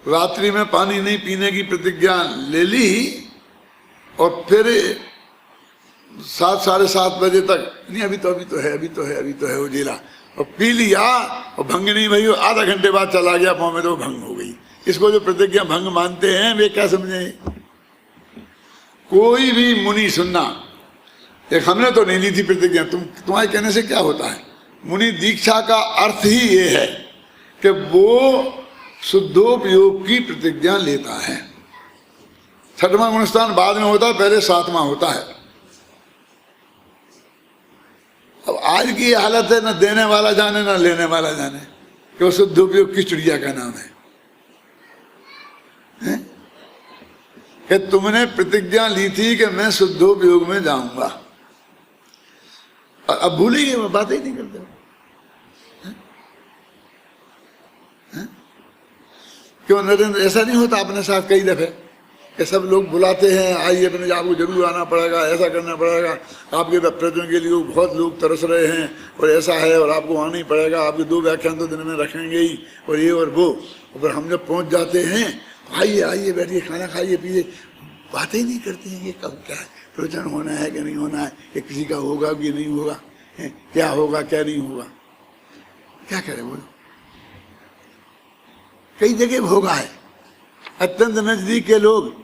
A: रात्रि में पानी नहीं पीने की प्रतिज्ञा ले ली और फिर 7 साढ़े 7 बजे तक नहीं अभी तो है उजीला, और पी लिया और भंग नहीं भई, आधा घंटे बाद चला गया पाँव में तो भंग हो गई। इसको जो प्रतिज्ञा भंग मानते हैं वे क्या समझे, कोई भी मुनि सुनना, एक हमने तो नहीं ली थी प्रतिज्ञा, तुम्हारे कहने से क्या होता है, मुनि दीक्षा का अर्थ ही ये है कि वो शुद्धोपयोग की प्रतिज्ञा लेता है। 6वां गुणस्थान बाद में होता है, पहले 7वां होता है। अब आज की हालत है, न देने वाला जाने न लेने वाला जाने कि वो शुद्धोपयोग की चिड़िया का नाम है, कि तुमने प्रतिज्ञा ली थी कि मैं शुद्धोपयोग में जाऊंगा, अब भूल ही गए, बात ही नहीं करते। क्यों नरेंद्र, ऐसा नहीं होता अपने साथ कई दफे कि सब लोग बुलाते हैं, आइए अपने आपको जरूर आना पड़ेगा, ऐसा करना पड़ेगा, आपके प्रवचन के लिए बहुत लोग तरस रहे हैं और ऐसा है और आपको आना ही पड़ेगा, आपके 2 व्याख्यान तो दिन में रखेंगे ही और ये और वो, और हम जब पहुंच जाते हैं आइए बैठिए खाना खाइए पीजिए, बातें ही नहीं करती हैं कि कब क्या है, प्रवचन होना है कि नहीं होना है, कि किसी का होगा कि नहीं होगा, क्या होगा क्या नहीं होगा, क्या करें बोलो। कई जगह भोगा है, अत्यंत नजदीक के लोग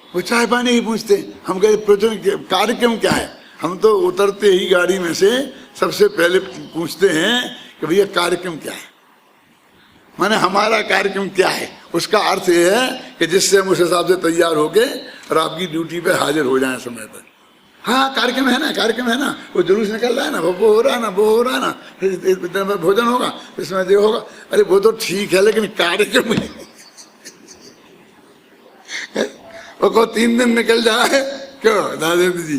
A: वो चाय पानी ही पूछते, हम कहते प्रवचन कार्यक्रम क्या है, हम तो उतरते ही गाड़ी में से सबसे पहले पूछते हैं कि भैया कार्यक्रम क्या है, माने हमारा कार्यक्रम क्या है। उसका अर्थ ये है कि जिससे हम उस हिसाब से तैयार होके और आपकी ड्यूटी पे हाजिर हो जाएं समय पर। हाँ कार्यक्रम है ना, वो जुलूस निकल रहा है ना, वो हो रहा है ना, फिर भोजन होगा, इसमें ये होगा, अरे वो तो ठीक है लेकिन कार्यक्रम वो को 3 दिन निकल जाए क्यों दादाजी जी,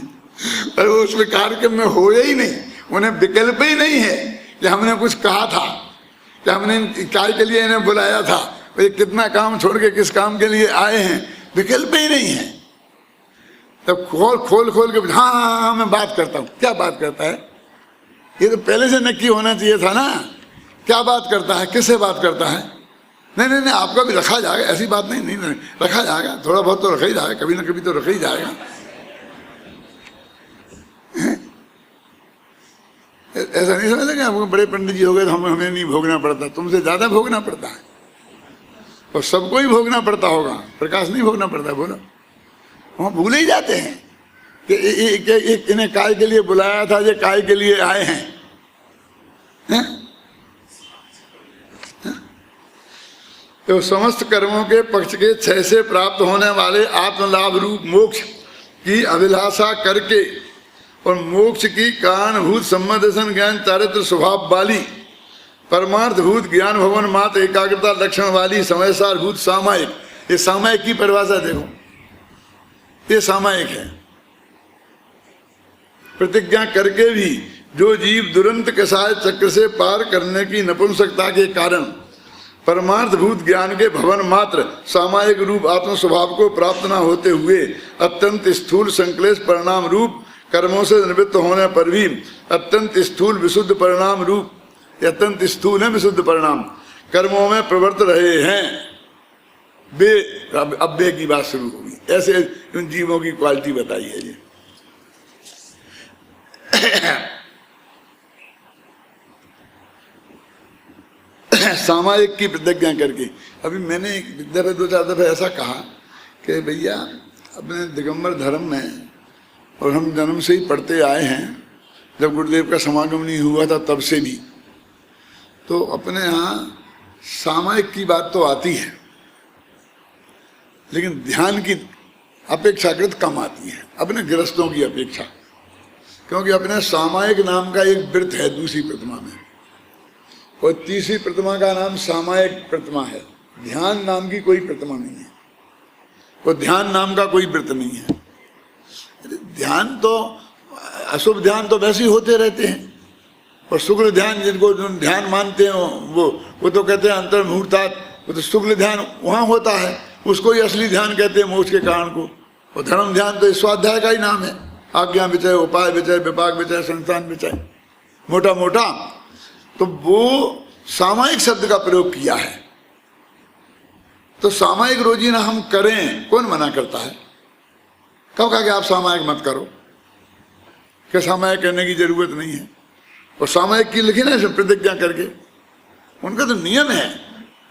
A: पर वो उसमें कार्यक्रम में हो ही नहीं, उन्हें विकल्प ही नहीं है कि हमने कुछ कहा था, कि हमने काय के लिए इन्हें बुलाया था, वे कितना काम छोड़ के किस काम के लिए आए हैं, विकल्प ही नहीं है। तब खोल के हाँ मैं बात करता हूँ, क्या बात करता है, ये तो पहले से नक्की होना चाहिए था ना, क्या बात करता है, किससे बात करता है, नहीं आपका भी रखा जाएगा, ऐसी बात नहीं रखा जाएगा, थोड़ा बहुत तो रखा ही जाएगा, कभी ना कभी तो रखा ही जाएगा। ऐसा नहीं समझ लगे आपको बड़े पंडित जी हो गए तो हमें नहीं भोगना पड़ता, तुमसे ज्यादा भोगना पड़ता है और सबको ही भोगना पड़ता होगा, प्रकाश नहीं भोगना पड़ता। बोलो, वहां भूल ही जाते हैं कि इन्हें काय के लिए बुलाया था, ये काय के लिए आए हैं, हैं? तो समस्त कर्मों के पक्ष के क्षय से प्राप्त होने वाले आत्मलाभ रूप मोक्ष की अभिलाषा करके और मोक्ष की कारणभूत सम्मदर्शन ज्ञान चारित्र स्वभाव वाली परमार्थभूत ज्ञान भवन मात्र एकाग्रता लक्षण वाली समय सारभूत सामायिक, ये सामायिक की परिभाषा देखो, ये सामायिक है। प्रतिज्ञा करके भी जो जीव दुरंत कसाय चक्र से पार करने की नपुंसकता के कारण परमार्थभूत ज्ञान के भवन मात्र सामायिक रूप आत्म स्वभाव को प्राप्त न होते हुए अत्यंत स्थूल संक्लेश परिणाम रूप कर्मों से निवृत्त होने पर भी अत्यंत स्थूल विशुद्ध परिणाम रूप, अत्यंत स्थूल है विशुद्ध परिणाम कर्मों में प्रवर्त रहे हैं। बे अब बे की बात शुरू होगी, ऐसे उन जीवों की क्वालिटी बताई है जी। सामायिक की प्रतिज्ञा करके, अभी मैंने एक दफे दो चार दफे ऐसा कहा कि भैया अपने दिगंबर धर्म में, और हम जन्म से ही पढ़ते आए हैं, जब गुरुदेव का समागम नहीं हुआ था तब से भी, तो अपने यहाँ सामायिक की बात तो आती है लेकिन ध्यान की अपेक्षाकृत कम आती है, अपने गृहस्थों की अपेक्षा, क्योंकि अपने सामायिक नाम का एक वृत्त है दूसरी प्रतिमा में और तीसरी प्रतिमा का नाम सामायिक प्रतिमा है। ध्यान नाम की कोई प्रतिमा नहीं है और ध्यान नाम का कोई वृत्त नहीं है। ध्यान तो अशुभ ध्यान तो वैसे ही होते रहते हैं और शुक्ल ध्यान जिनको ध्यान मानते हैं वो तो कहते हैं अंतर्मुहूर्तात्, वो तो शुक्ल ध्यान वहाँ होता है, उसको ही असली ध्यान कहते हैं मोक्ष के कारण को। और धर्म ध्यान तो स्वाध्याय का ही नाम है, आज्ञा विचय, उपाय विचय, विपाक विचय, संस्थान विचय, मोटा मोटा। तो वो सामायिक शब्द का प्रयोग किया है। तो सामायिक रोजीना हम करें, कौन मना करता है? कब कहा कि आप सामायिक मत करो, कि सामायिक करने की जरूरत नहीं है। और सामायिक की लिखी ना प्रतिज्ञा करके, उनका तो नियम है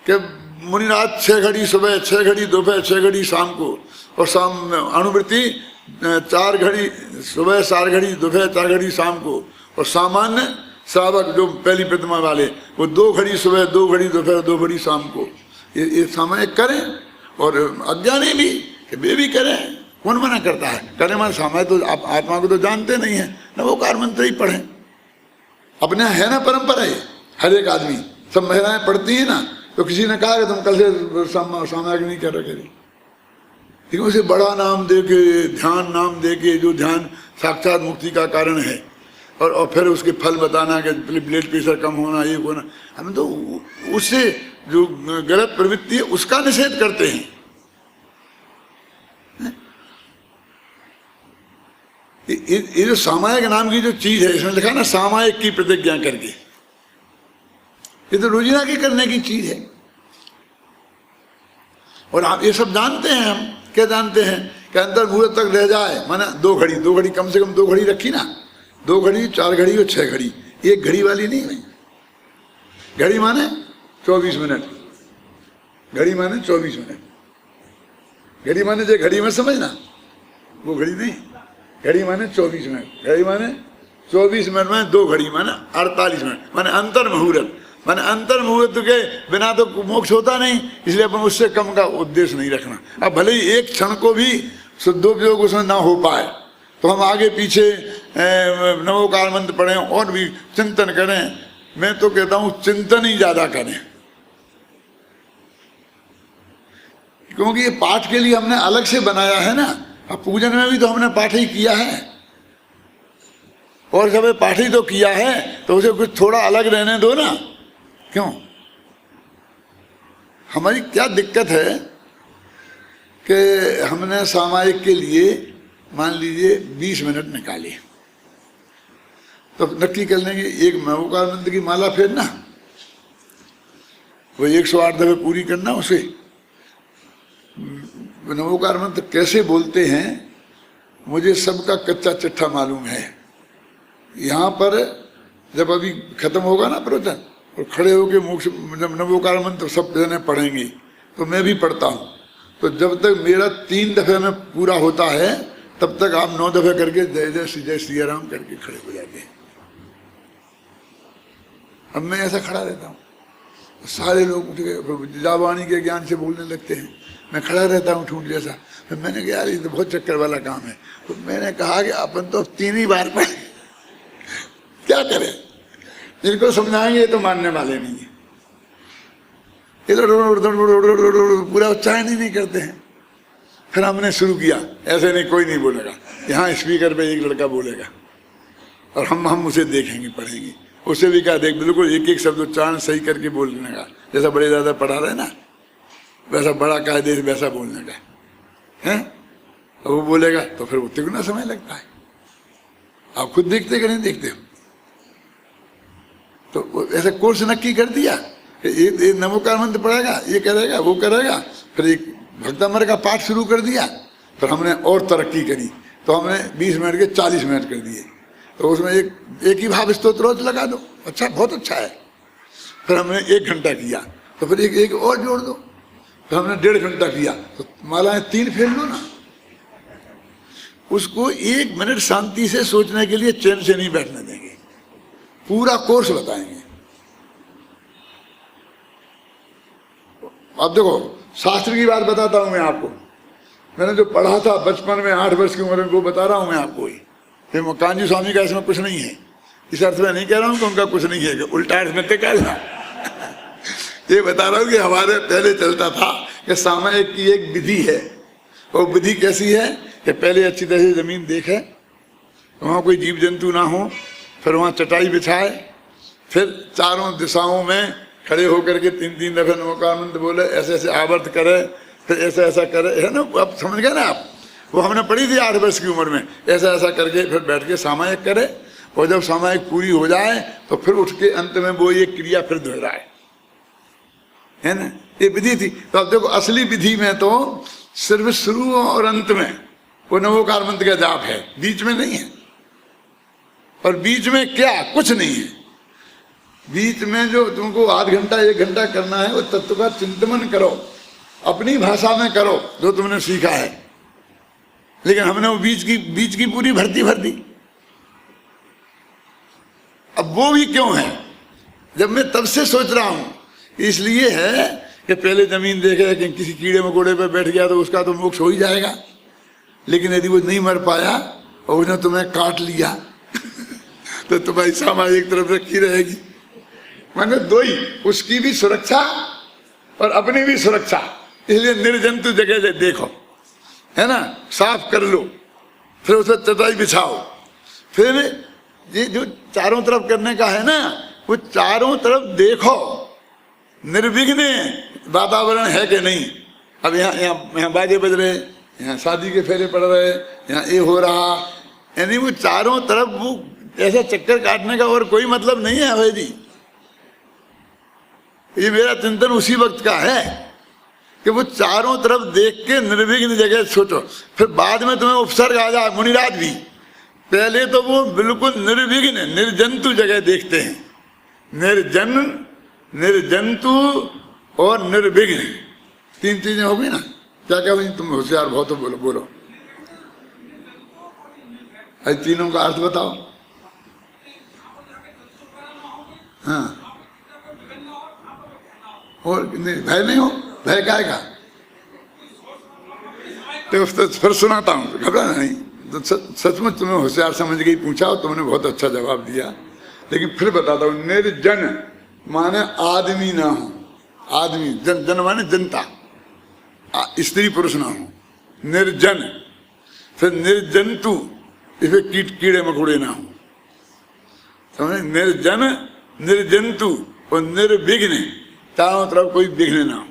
A: कि मुनिनाथ 6 घड़ी सुबह, 6 घड़ी दोपहर, 6 घड़ी शाम को, और शाम अनुवृत्ति 4 घड़ी सुबह, 4 घड़ी दोपहर, 4 घड़ी शाम को। और सामान्य श्रावक जो पहली प्रतिमा वाले वो 2 घड़ी सुबह, 2 घड़ी दोपहर, 2 घड़ी शाम को। ये सामायिक करें और अज्ञानी भी कि वे भी करें, कौन मना करता है? करें मन सामायिक तो आप आत्मा को तो जानते नहीं है, नवोकार मंत्र ही पढ़ें। अपने है ना परंपरा है, हर एक आदमी, सब महिलाएं पढ़ती है ना, तो किसी ने कहा कि तुम कल से सामायिक नहीं कर रहे, लेकिन उसे बड़ा नाम दे के, ध्यान नाम दे के, जो ध्यान साक्षात मुक्ति का कारण है, और फिर उसके फल बताना कि ब्लड प्रेशर कम होना, ये होना, हम तो उससे जो गलत प्रवृत्ति है उसका निषेध करते हैं। ये जो सामायिक नाम की जो चीज है, इसमें लिखा ना सामायिक की प्रतिज्ञा करके, ये तो रोजीना की करने की चीज है। और आप ये सब जानते हैं, हम क्या जानते हैं कि अंतर मुहूर्त तक रह जाए, माना 2 घड़ी, 2 घड़ी कम से कम 2 घड़ी रखी ना, 2 घड़ी, 4 घड़ी और 6 घड़ी, एक घड़ी वाली नहीं है। घड़ी माने 24 मिनट, घड़ी माने 24 मिनट, घड़ी माने जो घड़ी में समझना, वो घड़ी नहीं, घड़ी माने 24 मिनट, घड़ी माने 24 मिनट में 2 घड़ी माने 48 मिनट, माने अंतर मुहूर्त, माने अंतर मुहूर्त के बिना तो मोक्ष होता नहीं, इसलिए अपन उससे कम का उद्देश्य नहीं रखना। अब भले ही एक क्षण को भी शुद्धोपयोग उसमें ना हो पाए तो हम आगे पीछे नवोकार मंत्र पढ़ें और भी चिंतन करें। मैं तो कहता हूँ चिंतन ही ज्यादा करें, क्योंकि ये पाठ के लिए हमने अलग से बनाया है ना। अब पूजन में भी तो हमने पाठ ही किया है, और जब पाठ ही तो किया है तो उसे कुछ थोड़ा अलग रहने दो ना। क्यों? हमारी क्या दिक्कत है कि हमने सामायिक के लिए मान लीजिए 20 मिनट निकाले, तो नक्की कर लेंगे एक नवोकार मंत्र की माला फेरना, वो 108 दफे पूरी करना। उसे नवोकार मंत्र कैसे बोलते हैं मुझे सबका कच्चा चिट्ठा मालूम है। यहाँ पर जब अभी खत्म होगा ना प्रवचन और खड़े होके मोक्ष जब नवोकार मंत्र सब जने पढ़ेंगे तो मैं भी पढ़ता हूँ, तो जब तक मेरा 3 दफे में पूरा होता है तब तक आप 9 दफे करके जय श्री राम करके खड़े हो जाते हैं। अब मैं ऐसा खड़ा रहता हूँ, सारे लोग उठ गए जावानी के ज्ञान से बोलने लगते हैं, मैं खड़ा रहता हूँ ठूंठ जैसा। फिर मैंने कहा यार ये तो बहुत चक्कर वाला काम है, तो मैंने कहा कि अपन तो 3 ही बार पढ़े, क्या करें, इनको समझाएंगे ये तो मानने वाले नहीं है, ये तो पूरा उच्चारण ही नहीं करते हैं। फिर हमने शुरू किया, ऐसे नहीं कोई नहीं बोलेगा, यहाँ स्पीकर पे एक लड़का बोलेगा और हम उसे देखेंगे पढ़ेंगे, उसे भी कहा देख बिल्कुल एक शब्द उच्चारण सही करके बोलने का, जैसा बड़े दादा पढ़ा रहे ना वैसा बड़ा कायदे से वैसा बोलने का है। वो बोलेगा तो फिर उतने गुना समय लगता है, आप खुद देखते कि नहीं देखते हो। तो ऐसा कोर्स नक्की कर दिया, ये नमोकार मंत्र पढ़ेगा, ये करेगा वो करेगा, फिर एक भक्तामर का पाठ शुरू कर दिया, फिर हमने और तरक्की करी, तो हमने 20 मिनट के 40 मिनट कर दिए, तो उसमें एक ही भाव स्तोत्र रोज लगा दो, अच्छा बहुत अच्छा है। फिर हमने 1 घंटा किया, तो फिर एक और जोड़ दो, फिर हमने 1.5 घंटा किया, तो मालाएं 3 फेर लो ना। उसको 1 मिनट शांति से सोचने के लिए चैन से नहीं बैठने देंगे, पूरा कोर्स बताएंगे। अब देखो शास्त्र की बात बताता हूं मैं आपको, मैंने जो पढ़ा था बचपन में 8 वर्ष की उम्र में वो बता रहा हूं मैं आपको। ये कांजी स्वामी का इसमें कुछ नहीं है, इस अर्थ में नहीं कह रहा हूं कि उनका कुछ नहीं है, उल्टा अर्थ में कह रहा ये बता रहा हूं कि हमारे पहले चलता था कि सामायिक की एक विधि है। वो विधि कैसी है कि पहले अच्छी तरह से जमीन देखे, वहां कोई जीव जंतु ना हो, फिर वहां चटाई बिछाए, फिर चारों दिशाओं में खड़े होकर के 3-3 दफे नमोकार मंत्र बोले, ऐसे ऐसे आवर्त करे, फिर ऐसा ऐसा करे, है ना, आप समझ गए ना आप। वो हमने पढ़ी थी 8 वर्ष की उम्र में, ऐसा ऐसा करके फिर बैठ के सामायिक करे, और जब सामायिक पूरी हो जाए तो फिर उठ के अंत में वो ये क्रिया फिर दोहराए, है ना, ये विधि थी। तो अब देखो असली विधि में तो सिर्फ शुरू और अंत में वो नमोकार मंत्र का जाप है, बीच में नहीं है। और बीच में क्या, कुछ नहीं है। बीच में जो तुमको आध घंटा 1 घंटा करना है वो तत्व का चिंतन करो, अपनी भाषा में करो जो तुमने सीखा है। लेकिन हमने वो बीच की पूरी भर्ती भर दी। अब वो भी क्यों है, जब मैं तब से सोच रहा हूं, इसलिए है कि पहले जमीन देखे कि किसी कीड़े मकोड़े पे बैठ गया तो उसका तो मोक्ष हो ही जाएगा। लेकिन यदि वो नहीं मर पाया और उसने तुम्हें काट लिया तो तुम्हारी सामाजिक एक तरफ रखी रहेगी। माने 2 ही, उसकी भी सुरक्षा और अपनी भी सुरक्षा। इसलिए निर्जंतु जगह से देखो, है ना, साफ कर लो, फिर उसे चटाई बिछाओ, फिर ये जो चारों तरफ करने का है ना, वो चारों तरफ देखो निर्विघ्न वातावरण है कि नहीं। अब यहाँ बाजे बज रहे, यहाँ शादी के फेरे पड़ रहे, यहाँ ये हो रहा, यानी वो चारों तरफ वो ऐसा चक्कर काटने का और कोई मतलब नहीं है भाई जी। ये मेरा चिंतन उसी वक्त का है कि वो चारों तरफ देख के निर्विघ्न जगह सोचो। फिर बाद में तुम्हें उपसर्ग आ जाए, मुनिराज भी, पहले तो वो बिल्कुल निर्विघ्न निर्जंतु जगह देखते हैं। निर्जन, निर्जंतु और निर्विघ्न 3 चीजें हो गई ना। क्या क्या भाई, तुम होशियार बहुत हो, बोलो बोलो, अरे तीनों का अर्थ बताओ। हाँ, और भय नहीं हो, भय काय का, तो फिर सुनाता हूँ, घबराना नहीं। तो सचमुच तुम्हें होशियार समझ गई, पूछा और तुमने बहुत अच्छा जवाब दिया। लेकिन फिर बताता हूँ, निर्जन माने आदमी ना हो, आदमी, जन माने जनता, स्त्री पुरुष ना हो, निर्जन। फिर निर्जंतु, इसमें कीड़े मकोड़े ना हो, समझे। निर्जन, निर्जंतु और निर्विघ्न, चारों तरफ कोई विघ्न ना हो।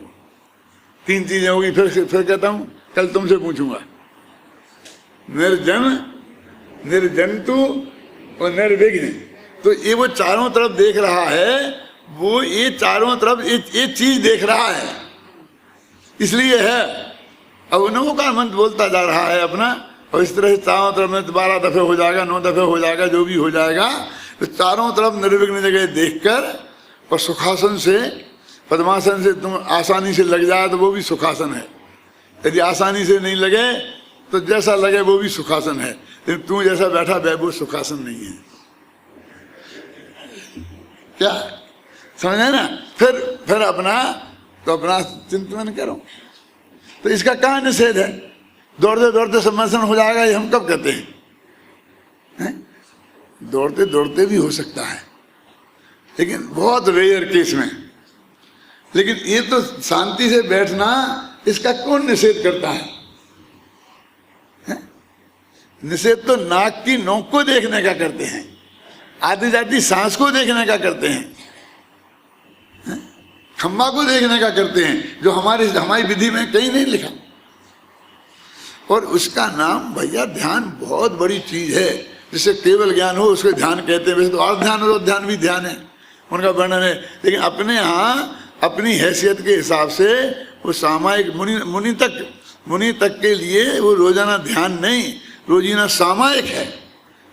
A: 3 चीजें होगी। फिर कहता हूं, कल तुमसे पूछूंगा। निर्जन, निर्जंतु और निर्विघ्न, तो ये वो चारों तरफ देख रहा है, वो ये चारों तरफ ये चीज देख रहा है, इसलिए है। अब नमोकार मंत्र बोलता जा रहा है अपना, और इस तरह से चारों तरफ में 12 दफे हो जाएगा, 9 दफे हो जाएगा, जो भी हो जाएगा। तो चारों तरफ निर्विघ्न जगह देखकर और सुखासन से, पद्मासन से तुम आसानी से लग जाए तो वो भी सुखासन है। यदि आसानी से नहीं लगे तो जैसा लगे वो भी सुखासन है, लेकिन तू जैसा बैठा वो सुखासन नहीं है। क्या समझे ना? फिर अपना चिंतन करो। तो इसका कहाँ निषेध है? दौड़ते दौड़ते सम्मर्शन हो जाएगा, ये हम कब कहते हैं? दौड़ते दौड़ते भी हो सकता है, लेकिन बहुत रेयर केस में। लेकिन ये तो शांति से बैठना, इसका कौन निषेध करता है? निषेध तो नाक की नोक को देखने का करते हैं, आती जाती सांस को देखने का करते हैं, खम्बा को देखने का करते हैं, जो हमारी विधि में कहीं नहीं लिखा। और उसका नाम भैया ध्यान बहुत बड़ी चीज है, जिससे केवल ज्ञान हो उसको ध्यान कहते हैं। वैसे तो और ध्यान हो तो ध्यान भी ध्यान है, उनका वर्णन है, लेकिन अपने यहाँ अपनी हैसियत के हिसाब से वो सामायिक मुनि तक के लिए वो रोजाना ध्यान नहीं, रोजीना सामायिक है।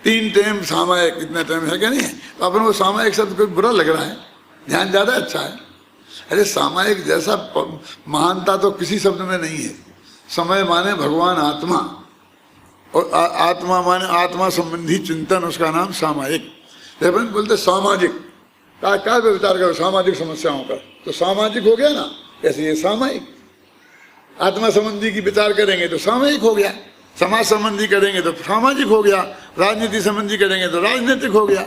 A: 3 टाइम सामायिक, इतना टाइम है क्या नहीं है? तो अपन वो सामायिक शब्द कोई बुरा लग रहा है, ध्यान ज्यादा अच्छा है। अरे सामायिक जैसा महानता तो किसी शब्द में नहीं है। समय माने भगवान आत्मा, और आत्मा माने आत्मा संबंधी चिंतन, उसका नाम सामायिक। लेकिन बोलते सामाजिक, क्या विचार करो सामाजिक समस्याओं का, तो सामाजिक हो गया ना, ऐसे ये सामायिक। आत्मा संबंधी की विचार करेंगे तो सामायिक हो गया, समाज संबंधी करेंगे तो सामाजिक हो गया, राजनीति संबंधी करेंगे तो राजनीतिक हो गया।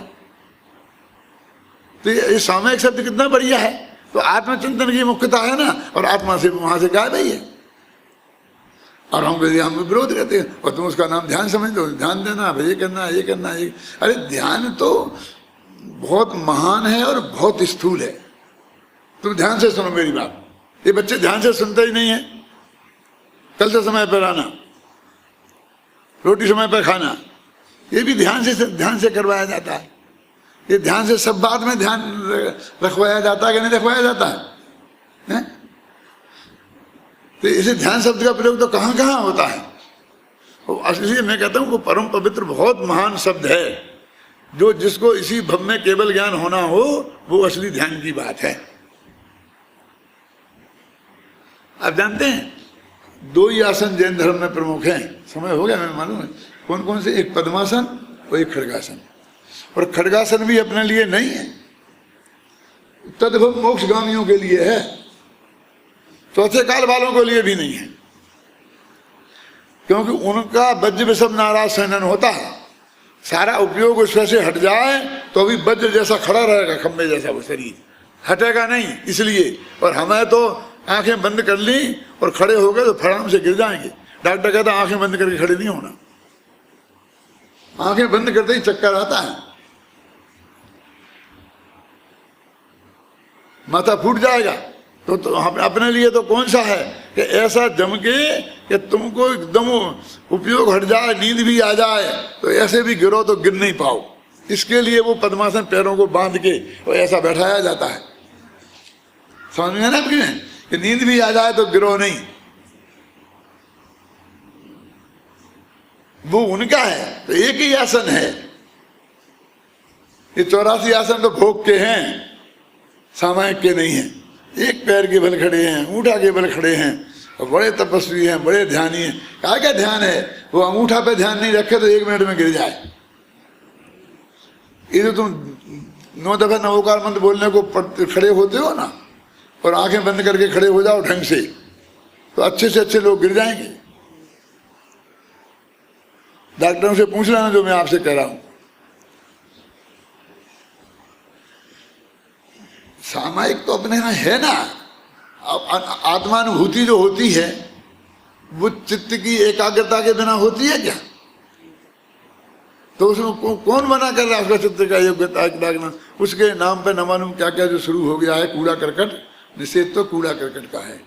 A: तो ये सामायिक शब्द कितना बढ़िया है। तो आत्मचिंतन की मुख्यता है ना, और आत्मा से वहां से गायब ही है। और हम विरोध करते हैं, और तुम उसका नाम ध्यान समझ दो, ध्यान देना, ये करना, ये करना, ये। अरे ध्यान तो बहुत महान है और बहुत स्थूल है। तुम ध्यान से सुनो मेरी बात, ये बच्चे ध्यान से सुनते ही नहीं है। कल से समय पर आना, रोटी समय पर खाना, ये भी ध्यान से करवाया जाता है। ये ध्यान से सब बात में ध्यान रखवाया जाता है कि नहीं रखवाया जाता है? तो इसे ध्यान शब्द का प्रयोग तो कहाँ कहाँ होता है। इसलिए मैं कहता हूँ वो परम पवित्र बहुत महान शब्द है, जो जिसको इसी भव में केवल ज्ञान होना हो, वो असली ध्यान की बात है। आप जानते हैं 2 ही आसन जैन धर्म में प्रमुख हैं। समय हो गया, मैं मालूम है कौन कौन से, एक पद्मासन और एक खड्गासन। और खड्गासन भी अपने लिए नहीं है, तद्भव मोक्षगामियों के लिए है, चौथे काल वालों के लिए भी नहीं है। क्योंकि उनका वज्र विषम नाराज सैनन होता है, सारा उपयोग उसमें से हट जाए तो भी वज्र जैसा खड़ा रहेगा, खंबे जैसा वो शरीर हटेगा नहीं, इसलिए। और हमें तो आंखें बंद कर ली और खड़े हो गए तो फड़ाम से गिर जाएंगे। डॉक्टर कहता आंखें बंद करके खड़े नहीं होना, आंखें बंद करते ही चक्कर आता है, माथा फूट जाएगा। तो अपने लिए तो कौन सा है कि ऐसा जम के कि तुमको एकदम उपयोग हट जाए, नींद भी आ जाए, तो ऐसे भी गिरो तो गिर नहीं पाओ। इसके लिए वो पद्मासन पैरों को बांध के वो ऐसा बैठाया जाता है। समझ में ना कि नींद भी आ जाए तो गिरो नहीं, वो उनका है। तो एक ही आसन है, ये 84 आसन तो भोग के हैं, सामायिक के नहीं है। एक पैर के बल खड़े हैं, अंगूठा के बल खड़े हैं, और बड़े तपस्वी हैं, बड़े ध्यानी हैं। क्या ध्यान है? वो अंगूठा पे ध्यान नहीं रखे तो 1 मिनट में गिर जाए। ये जो तुम 9 दफा नवोकार मंत्र बोलने को खड़े होते हो ना, और आंखें बंद करके खड़े हो जाओ ढंग से, तो अच्छे से अच्छे लोग गिर जाएंगे। डॉक्टरों से पूछ लेना जो मैं आपसे कह रहा हूं। सामायिक तो अपने यहाँ है ना, आत्मानुभूति जो होती है वो चित्त की एकाग्रता के बिना होती है क्या? तो उसमें कौन मना कर रहा है उसका चित्त का योग्यता? उसके नाम पे न मालूम क्या क्या जो शुरू हो गया है, कूड़ा करकट। निषेध तो कूड़ा करकट का है।